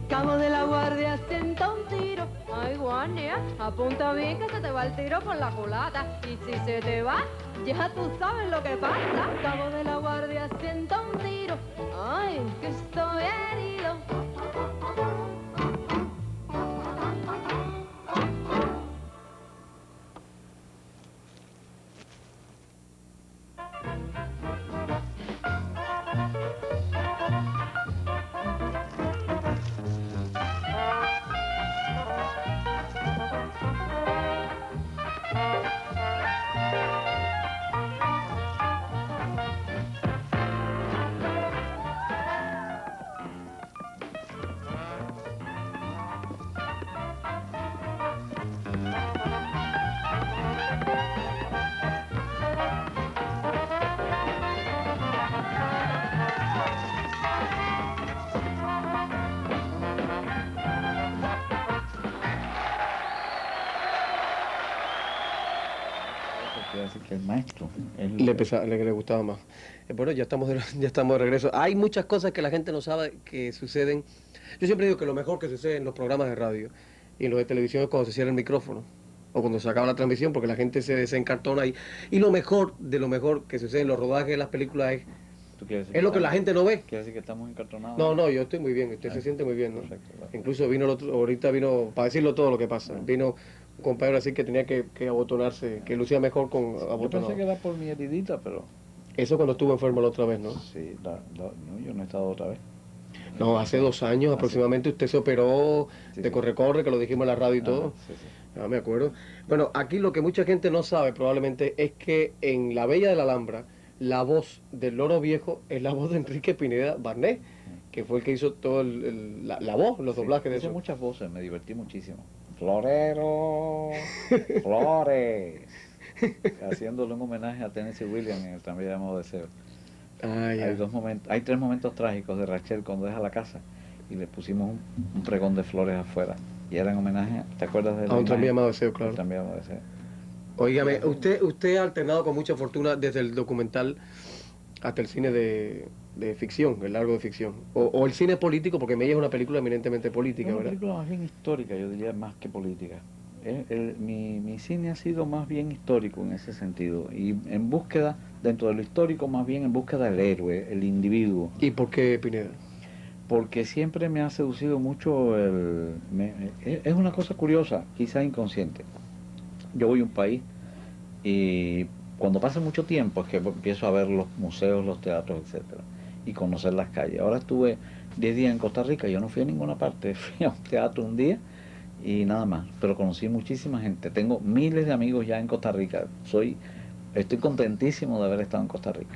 Cabo de la Guardia sienta un tiro. Ay, guardia, apunta bien que se te va el tiro por la culata. Y si se te va, ya tú sabes lo que pasa. Cabo de la Guardia sienta un tiro. Ay, que estoy herido. decir que el maestro. Él, le gustaba más. Bueno, ya estamos de regreso. Hay muchas cosas que la gente no sabe que suceden. Yo siempre digo que lo mejor que sucede en los programas de radio y en los de televisión es cuando se cierra el micrófono o cuando se acaba la transmisión, porque la gente se desencartona ahí. Y lo mejor de lo mejor que sucede en los rodajes de las películas es lo que la gente no ve. ¿Quiere decir que estamos encartonados? No, yo estoy muy bien, usted se siente muy bien, ¿no? Perfecto, gracias. Incluso ahorita vino, para decirlo todo lo que pasa, vino un compañero así que tenía que abotonarse, que lucía mejor con Yo abotonado. pensé que era por mi heridita, pero... Eso cuando estuvo enfermo la otra vez, ¿no? Sí, no, yo no he estado otra vez. No, hace 2 años aproximadamente usted se operó Sí, de sí. corre-corre, que lo dijimos en la radio y todo. Sí, sí. Ah, me acuerdo. Bueno, aquí lo que mucha gente no sabe probablemente es que en La Bella de la Alhambra, la voz del Loro Viejo es la voz de Enrique Pineda Barnett, que fue el que hizo todo la voz, los doblajes de Hice eso. muchas voces, me divertí muchísimo. Florero, Flores. Haciéndolo en homenaje a Tennessee Williams en el tranvía de Modo Deseo. Ah, ya. Hay 3 momentos trágicos de Rachel cuando deja la casa y le pusimos un pregón de flores afuera. Y era en homenaje, ¿te acuerdas de la A un imagen? tranvía llamado Deseo, claro. Un tranvía de Modo Deseo. Óigame, usted ha alternado con mucha fortuna desde el documental hasta el cine de ficción, el largo de ficción. O el cine político, porque Mella es una película eminentemente política, Es una ¿verdad? película más bien histórica, yo diría, más que política. Mi cine ha sido más bien histórico en ese sentido. Y en búsqueda, dentro de lo histórico, más bien en búsqueda del héroe, el individuo. ¿Y por qué Pineda? Porque siempre me ha seducido mucho es una cosa curiosa, quizá inconsciente. Yo voy a un país y cuando pasa mucho tiempo es que empiezo a ver los museos, los teatros, etcétera, y conocer las calles. Ahora estuve 10 días en Costa Rica, yo no fui a ninguna parte, fui a un teatro un día y nada más, pero conocí muchísima gente. Tengo miles de amigos ya en Costa Rica. Estoy contentísimo de haber estado en Costa Rica.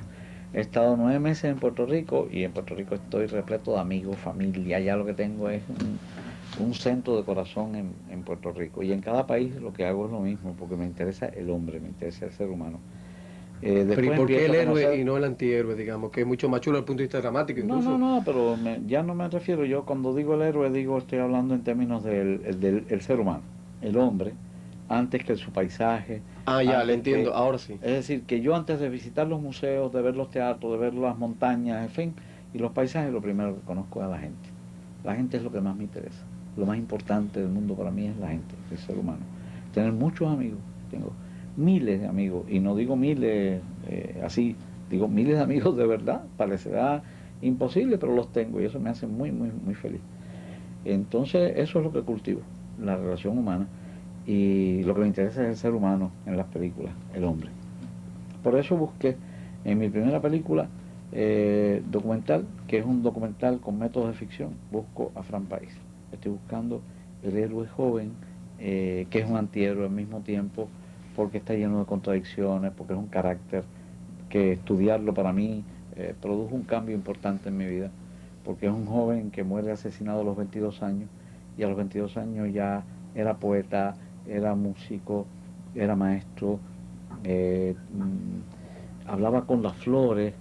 He estado 9 meses en Puerto Rico y en Puerto Rico estoy repleto de amigos, familia. Ya lo que tengo es un centro de corazón en Puerto Rico. Y en cada país lo que hago es lo mismo, porque me interesa el hombre, me interesa el ser humano. Pero ¿y por qué el empiezo a héroe conocer- y no el antihéroe, digamos? Que es mucho más chulo desde el punto de vista dramático, incluso. No, pero ya no me refiero, yo cuando digo el héroe, estoy hablando en términos del ser humano, el hombre, antes que su paisaje. Ah, ya, antes le entiendo, que- ahora sí. Es decir, que yo antes de visitar los museos, de ver los teatros, de ver las montañas, en fin, y los paisajes, lo primero que conozco es a la gente. La gente es lo que más me interesa. Lo más importante del mundo para mí es la gente, el ser humano. Tener muchos amigos, tengo miles de amigos, y no digo miles así, digo miles de amigos de verdad, parecerá imposible, pero los tengo y eso me hace muy, muy, muy feliz. Entonces, eso es lo que cultivo, la relación humana, y lo que me interesa es el ser humano en las películas, el hombre. Por eso busqué en mi primera película documental, que es un documental con métodos de ficción, busco a Fran País. Estoy buscando el héroe joven, que es un antihéroe al mismo tiempo, porque está lleno de contradicciones, porque es un carácter que estudiarlo para mí produjo un cambio importante en mi vida, porque es un joven que muere asesinado a los 22 años, y a los 22 años ya era poeta, era músico, era maestro, hablaba con las flores,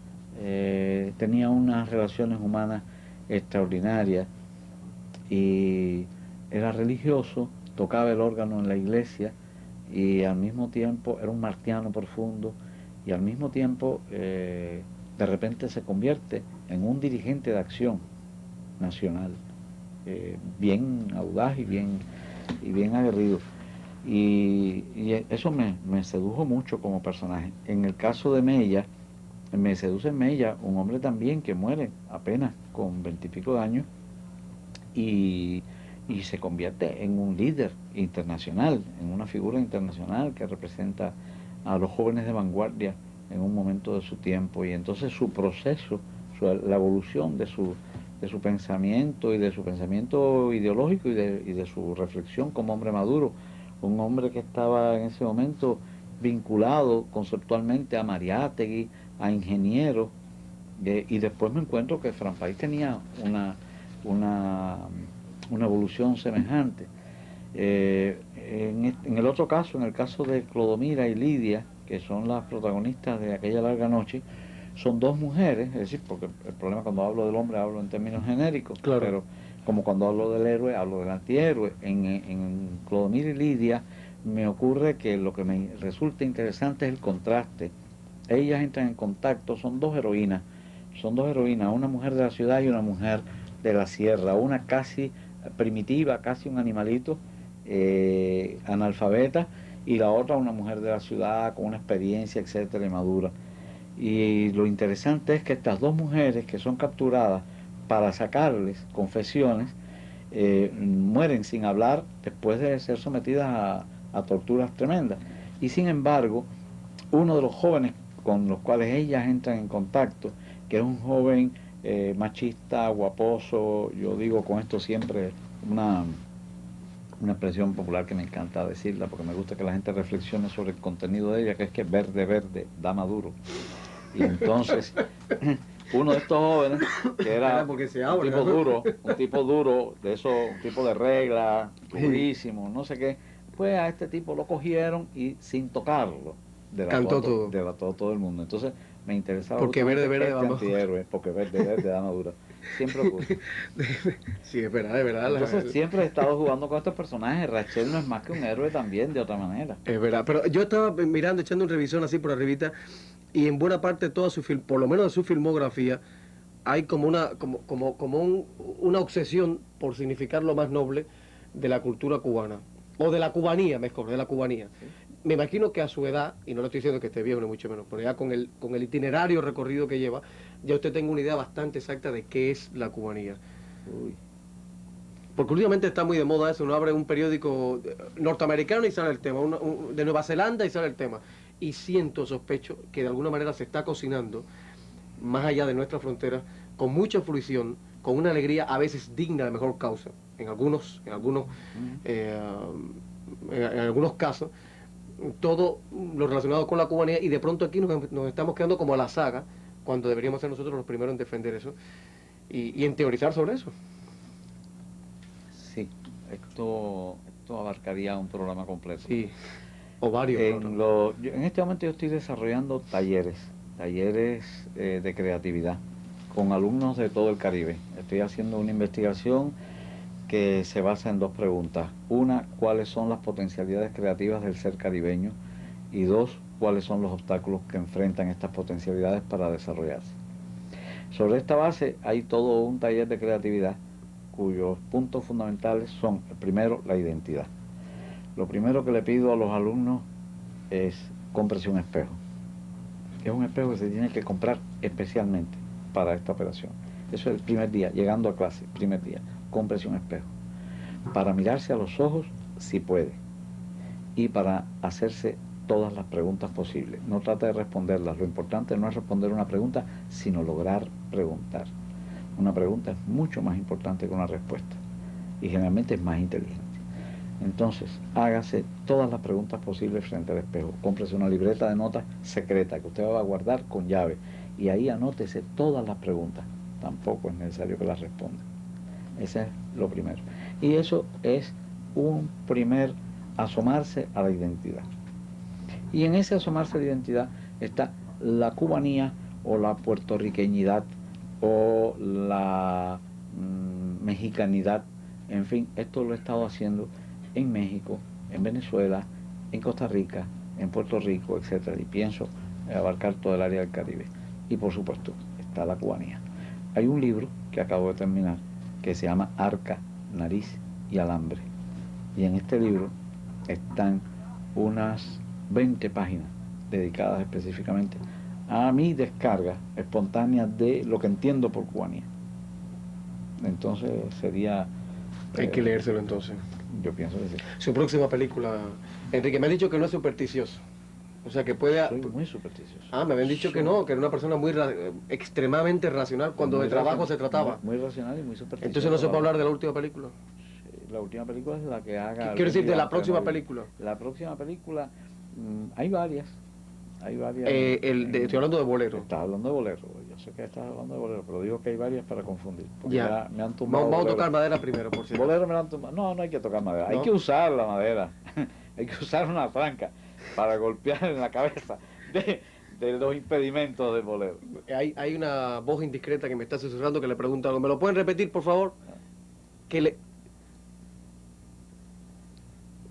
tenía unas relaciones humanas extraordinarias, y era religioso, tocaba el órgano en la iglesia, y al mismo tiempo era un martiano profundo, y al mismo tiempo de repente se convierte en un dirigente de acción nacional, bien audaz y bien aguerrido. Y eso me sedujo mucho como personaje. En el caso de Mella, me seduce Mella, un hombre también que muere apenas con 20 y pico de años, y se convierte en un líder internacional, en una figura internacional que representa a los jóvenes de vanguardia en un momento de su tiempo. Y entonces su proceso, la evolución de su pensamiento, y de su pensamiento ideológico, y de su reflexión como hombre maduro, un hombre que estaba en ese momento vinculado conceptualmente a Mariátegui, a ingenieros, y después me encuentro que Fran País tenía una evolución semejante. En el otro caso, en el caso de Clodomira y Lidia, que son las protagonistas de Aquella larga noche, son 2 mujeres, es decir, porque el problema cuando hablo del hombre hablo en términos genéricos, Claro. pero como cuando hablo del héroe hablo del antihéroe. En Clodomira y Lidia me ocurre que lo que me resulta interesante es el contraste. Ellas entran en contacto, son dos heroínas, una mujer de la ciudad y una mujer de la sierra, una casi primitiva, casi un animalito, analfabeta, y la otra una mujer de la ciudad con una experiencia, etcétera, y madura. Y lo interesante es que estas dos mujeres que son capturadas para sacarles confesiones, mueren sin hablar después de ser sometidas a torturas tremendas. Y sin embargo, uno de los jóvenes con los cuales ellas entran en contacto, que es un joven machista, guaposo, yo digo con esto siempre una expresión popular que me encanta decirla, porque me gusta que la gente reflexione sobre el contenido de ella, que es que verde, verde, da maduro. Y entonces, uno de estos jóvenes, que era un tipo duro, de eso, un tipo de regla, durísimo, no sé qué, pues a este tipo lo cogieron y sin tocarlo, delató todo el mundo. Entonces, me interesaba porque verde, verde, este antihéroe, porque verde, verde, da madura. Siempre ocurre. Sí, es verdad, es verdad. Entonces siempre he estado jugando con estos personajes. Rachel no es más que un héroe también, de otra manera. Es verdad, pero yo estaba mirando, echando una revisión así por arribita, y en buena parte de toda su por lo menos de su filmografía, hay como una obsesión por significar lo más noble de la cultura cubana, o de la cubanía, mejor, de la cubanía. Sí. Me imagino que a su edad, y no le estoy diciendo que esté viejo ni mucho menos, pero ya con el itinerario recorrido que lleva, ya usted tenga una idea bastante exacta de qué es la cubanía. Uy. Porque últimamente está muy de moda eso, uno abre un periódico norteamericano y sale el tema, de Nueva Zelanda y sale el tema. Y sospecho, que de alguna manera se está cocinando, más allá de nuestra frontera, con mucha fruición, con una alegría a veces digna de mejor causa, en algunos casos, todo lo relacionado con la cubanía, y de pronto aquí nos estamos quedando como a la saga, cuando deberíamos ser nosotros los primeros en defender eso y en teorizar sobre eso. Sí, esto abarcaría un programa completo. Sí, o varios. En este momento yo estoy desarrollando talleres de creatividad con alumnos de todo el Caribe. Estoy haciendo una investigación que se basa en dos preguntas. Una, ¿cuáles son las potencialidades creativas del ser caribeño? Y dos, ¿cuáles son los obstáculos que enfrentan estas potencialidades para desarrollarse? Sobre esta base hay todo un taller de creatividad cuyos puntos fundamentales son, primero, la identidad. Lo primero que le pido a los alumnos es cómprese un espejo. Es un espejo que se tiene que comprar especialmente para esta operación. Eso es el primer día, llegando a clase, primer día, cómprese un espejo. Para mirarse a los ojos, si puede. Y para hacerse todas las preguntas posibles. No trate de responderlas. Lo importante no es responder una pregunta, sino lograr preguntar. Una pregunta es mucho más importante que una respuesta. Y generalmente es más inteligente. Entonces, hágase todas las preguntas posibles frente al espejo. Cómprese una libreta de notas secreta que usted va a guardar con llave. Y ahí anótese todas las preguntas. Tampoco es necesario que las responda. Ese es lo primero. Y eso es un primer asomarse a la identidad. Y en ese asomarse a la identidad está la cubanía o la puertorriqueñidad o la mexicanidad. En fin, esto lo he estado haciendo en México, en Venezuela, en Costa Rica, en Puerto Rico, etcétera, y pienso abarcar todo el área del Caribe. Y por supuesto, está la cubanía. Hay un libro que acabo de terminar que se llama Arca, Nariz y Alambre. Y en este libro están unas 20 páginas dedicadas específicamente a mi descarga espontánea de lo que entiendo por cubanía. Entonces sería... Hay que leérselo entonces. Yo pienso que sí. Su próxima película, Enrique, me ha dicho que no es supersticioso. O sea, que puede... Soy muy supersticioso. Ah, me habían dicho que no, que era una persona muy extremadamente racional cuando de trabajo se trataba. Muy racional y muy supersticioso. Entonces no se puede hablar de la última película. La última película es la que haga... Quiero decir, de la próxima película. La próxima película, hay varias. Estoy hablando de Bolero. Estás hablando de Bolero. Yo sé que estás hablando de Bolero, pero digo que hay varias para confundir. Ya. Me han tumbado. Vamos a tocar madera primero, por cierto. Bolero me la han tumbado. No, no hay que tocar madera. ¿No? Hay que usar la madera. Hay que usar una franca para golpear en la cabeza de los impedimentos del bolero. Hay una voz indiscreta que me está susurrando que le pregunta algo. ¿Me lo pueden repetir, por favor?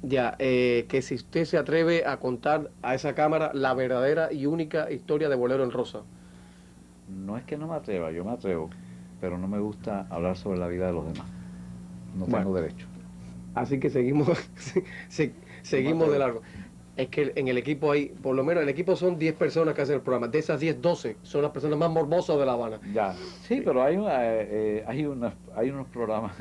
Ya, que si usted se atreve a contar a esa cámara la verdadera y única historia de Bolero en Rosa. No es que no me atreva, yo me atrevo, pero no me gusta hablar sobre la vida de los demás. No Bueno. tengo derecho. Así que seguimos, seguimos de largo. Es que en el equipo hay, por lo menos el equipo son 10 personas que hacen el programa. De esas 10, 12 son las personas más morbosas de La Habana. Ya, sí, pero hay unos programas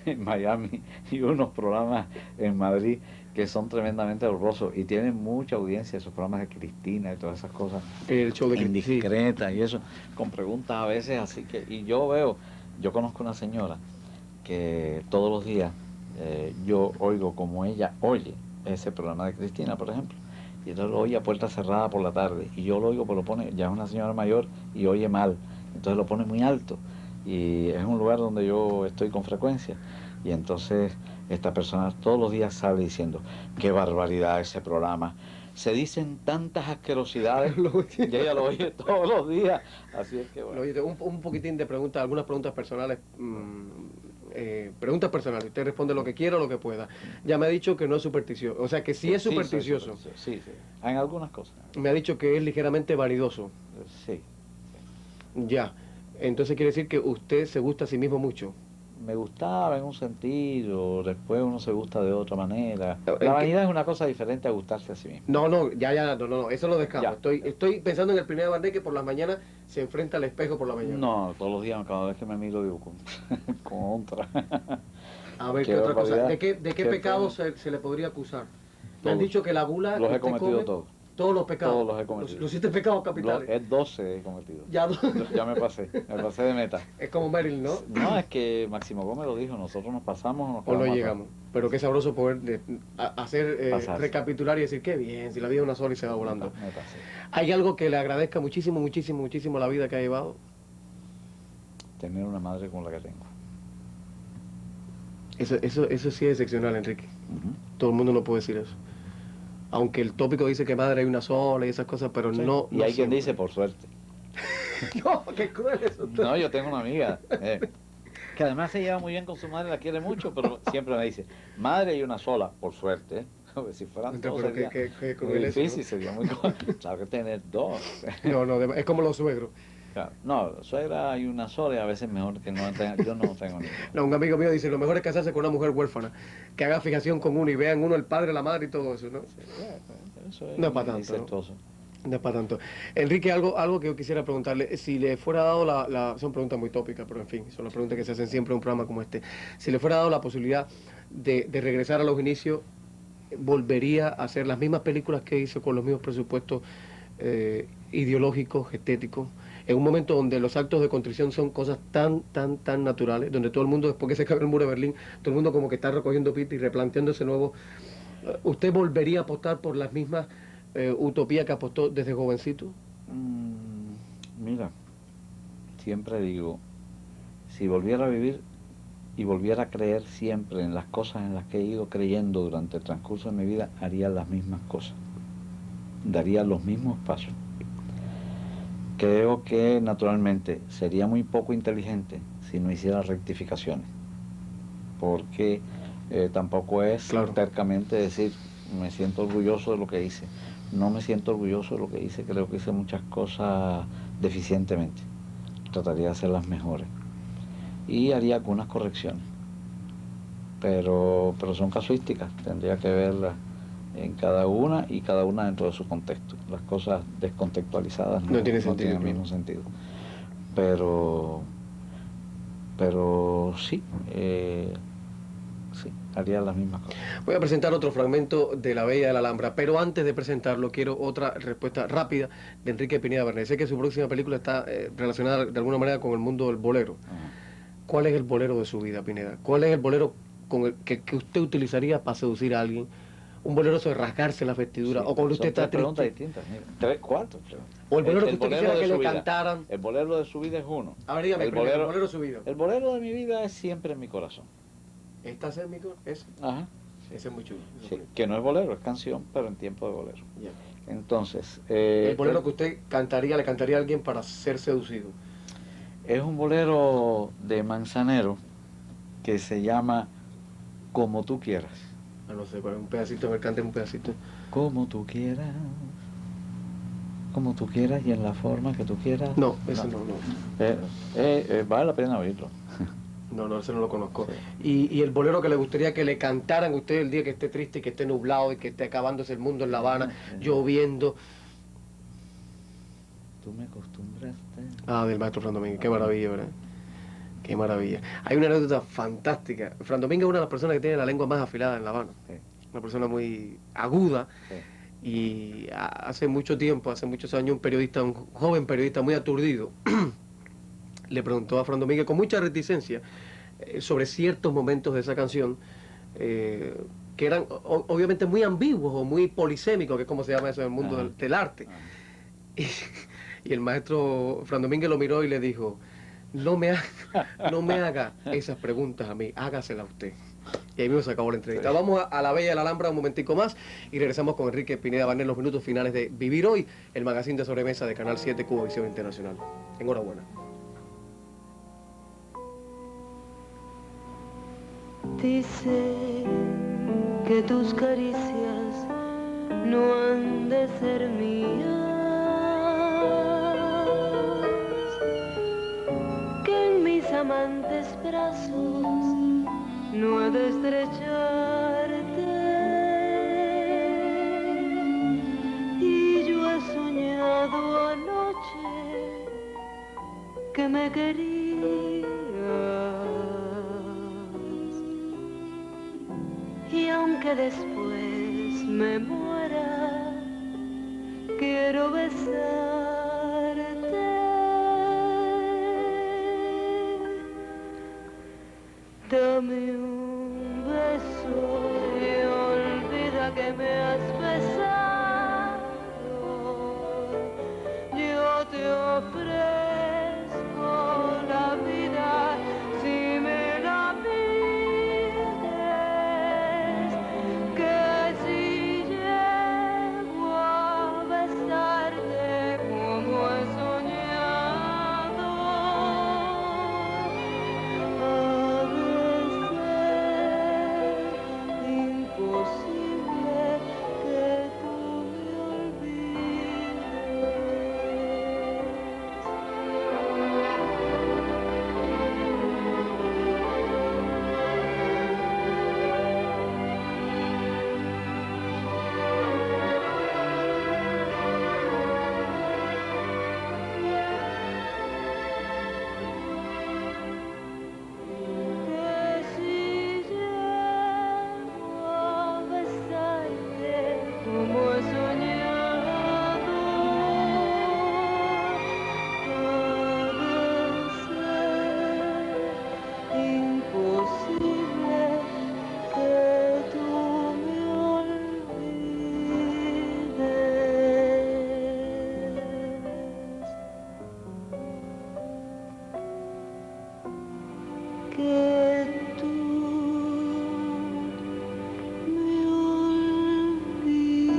en Miami y unos programas en Madrid que son tremendamente horrorosos y tienen mucha audiencia, esos programas de Cristina y todas esas cosas El show de Cristina. indiscretas y eso, con preguntas a veces así que, y yo conozco una señora que todos los días yo oigo como ella oye ese programa de Cristina, por ejemplo, y entonces lo oye a puerta cerrada por la tarde, y yo lo oigo, pero lo pone, ya es una señora mayor y oye mal, entonces lo pone muy alto, y es un lugar donde yo estoy con frecuencia, y entonces esta persona todos los días sale diciendo, qué barbaridad ese programa, se dicen tantas asquerosidades, y ella lo oye todos los días, así es que bueno. Oye, un poquitín de preguntas, algunas preguntas personales. Preguntas personales, usted responde lo que quiera o lo que pueda. Ya me ha dicho que no es supersticioso, o sea que sí es soy supersticioso. Sí, en algunas cosas. Me ha dicho que es ligeramente vanidoso. Sí. Ya, entonces quiere decir que usted se gusta a sí mismo mucho. Me gustaba en un sentido, después uno se gusta de otra manera. ¿En qué? La vanidad es una cosa diferente a gustarse a sí mismo. No, eso lo descarto. Ya. Estoy pensando en el primer Bandé que por las mañanas se enfrenta al espejo por la mañana. No, todos los días, cada vez que me miro digo con otra. A ver, Qué ¿qué otra cosa? barbaridad. ¿De qué Qué pecado pena. se le podría acusar? Me han Todos. dicho que la gula Los que he usted cometido come, todos. todos los pecados. Todos los he cometido. Los 7 pecados capitales. Es 12 he cometido. Ya, Ya me pasé de meta. es como Marilyn, ¿no? No, es que Máximo Gómez lo dijo, nosotros nos pasamos o nos O no quedamos atrás. llegamos. Pero qué sabroso poder hacer, Pasarse. recapitular y decir, qué bien, si la vida es una sola y se va volando. Me pasé. ¿Hay algo que le agradezca muchísimo, muchísimo, muchísimo la vida que ha llevado? Tener una madre como la que tengo. Eso sí es excepcional, Enrique. Ujú. Todo el mundo no puede decir eso. Aunque el tópico dice que madre hay una sola y esas cosas, pero Sí. no. Y no hay quien siempre. dice por suerte. No, qué cruel eso. No, yo tengo una amiga que además se lleva muy bien con su madre, la quiere mucho, pero siempre me dice, madre y una sola, por suerte. ¿eh? Porque si fueran Pero dos sería qué muy cruel eso, difícil, sería muy claro que tener dos. No, es como los suegros. Claro. No, suegra hay una sola y a veces mejor que no tenga, yo no tengo ninguna. No, un amigo mío dice, lo mejor es casarse con una mujer huérfana, que haga fijación con uno y vean uno el padre, la madre y todo eso, ¿no? Eso No es para muy tanto, ¿no? incestuoso. No es para tanto. Enrique, algo que yo quisiera preguntarle, si le fuera dado son preguntas muy tópicas, pero en fin, son las preguntas que se hacen siempre en un programa como este. Si le fuera dado la posibilidad de regresar a los inicios, ¿volvería a hacer las mismas películas que hizo con los mismos presupuestos ideológicos, estéticos? En un momento donde los actos de contrición son cosas tan naturales, donde todo el mundo, después que se cae el muro de Berlín, todo el mundo como que está recogiendo pita y replanteándose nuevo. ¿Usted volvería a apostar por las mismas utopías que apostó desde jovencito? Mira, siempre digo, si volviera a vivir y volviera a creer siempre en las cosas en las que he ido creyendo durante el transcurso de mi vida, haría las mismas cosas, daría los mismos pasos. Creo que naturalmente sería muy poco inteligente si no hiciera rectificaciones, porque tampoco es Claro. tercamente decir, me siento orgulloso de lo que hice. No me siento orgulloso de lo que hice, creo que hice muchas cosas deficientemente. Trataría de hacerlas mejores. Y haría algunas correcciones. Pero son casuísticas, tendría que verlas en cada una y cada una dentro de su contexto. Las cosas descontextualizadas No tiene sentido, tienen el mismo sentido. Pero sí, sí, haría las mismas cosas. Voy a presentar otro fragmento de La Bella de la Alhambra, pero antes de presentarlo quiero otra respuesta rápida de Enrique Pineda Bernet. Sé que su próxima película está relacionada de alguna manera con el mundo del bolero. ¿Cuál es el bolero de su vida, Pineda? ¿Cuál es el bolero con el que usted utilizaría para seducir a alguien? Un bolero sobre rasgarse la vestidura, Sí, o cuando usted son está tres preguntas triste. distintas, mira. 3, 4 preguntas. O el bolero que usted bolero quisiera de que su le vida. cantaran. El bolero de su vida es uno. A ver, dígame, el primero, bolero, el bolero de su vida. el bolero de mi vida es siempre en mi corazón. ¿Estás en mi ese? Ajá. Ese es muy chulo. Sí, que no es bolero, es canción, pero en tiempo de bolero. Ya. Entonces, El bolero que usted le cantaría a alguien para ser seducido. es un bolero de Manzanero que se llama Como tú quieras. Ah, no sé, pero un pedacito, a ver, cante un pedacito. Como tú quieras y en la forma que tú quieras. No, ese no. Vale la pena oírlo. No, ese no lo conozco. Sí. Y el bolero que le gustaría que le cantaran a usted el día que esté triste y que esté nublado y que esté acabándose el mundo en La Habana, lloviendo. Tú me acostumbraste. Ah, del maestro Fran Domínguez, qué maravilla, ¿verdad? Qué maravilla. Hay una anécdota fantástica. Fran Domínguez es una de las personas que tiene la lengua más afilada en La Habana. Sí. Una persona muy aguda. Sí. Y hace mucho tiempo, hace muchos años, un joven periodista muy aturdido, le preguntó a Fran Domínguez con mucha reticencia sobre ciertos momentos de esa canción que eran obviamente muy ambiguos o muy polisémicos, que es como se llama eso en el mundo del arte. Y el maestro Fran Domínguez lo miró y le dijo, no me haga esas preguntas a mí, hágasela a usted. Y ahí mismo se acabó la entrevista. Sí. Vamos a la Bella de la Alhambra un momentico más y regresamos con Enrique Pineda Barnet en los minutos finales de Vivir Hoy, el magazine de sobremesa de Canal 7 Cuba Visión Internacional. Enhorabuena. Dicen que tus caricias no han de ser mías, que en mis amantes brazos no he de estrecharte, y yo he soñado anoche que me querías, y aunque después me muera, quiero besarte. Dame un beso y olvida que me has besado. Yo te ofrezco la vida si me la pides, que si llego a besarte como he soñado, imposible que tú me olvides. Que si llego a besarte como he soñado, ha de ser imposible que tú me olvides. Que tú me olvides.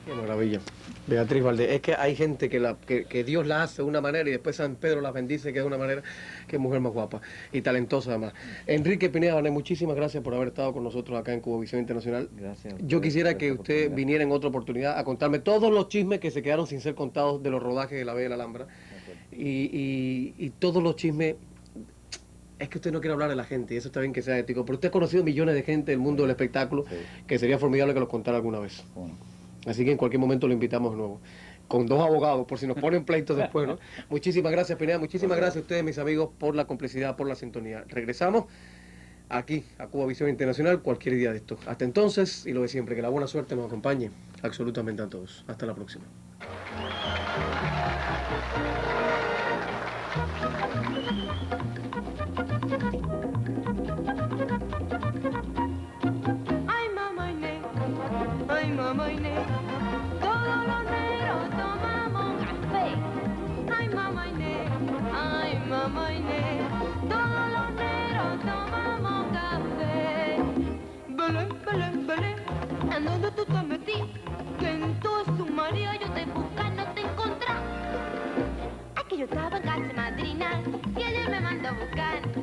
Qué maravilla. Beatriz Valdés, es que hay gente que Dios la hace de una manera y después San Pedro la bendice que de una manera, que mujer más guapa y talentosa además. Enrique Pineda Barnet, muchísimas gracias por haber estado con nosotros acá en Cubovisión Internacional. Gracias. Yo quisiera que usted viniera en otra oportunidad a contarme todos los chismes que se quedaron sin ser contados de los rodajes de La Bella de la Alhambra y todos los chismes. Es que usted no quiere hablar de la gente y eso está bien que sea ético, pero usted ha conocido millones de gente del mundo del espectáculo que sería formidable que los contara alguna vez. Bueno. Así que en cualquier momento lo invitamos de nuevo. Con 2 abogados, por si nos ponen pleitos después, ¿no? Muchísimas gracias, Pineda. Muchísimas gracias a ustedes, mis amigos, por la complicidad, por la sintonía. Regresamos aquí a Cuba Visión Internacional cualquier día de esto. Hasta entonces, y lo de siempre, que la buena suerte nos acompañe absolutamente a todos. Hasta la próxima. Ay, mamá Inés, ay, mamá Inés, todos los negros tomamos café. Ay, mamá Inés, todos los negros tomamos café. Belén, Belén, Belén, ¿en dónde tú te metí? Que en todo su marido yo te buscé, no te encontré. ando buscando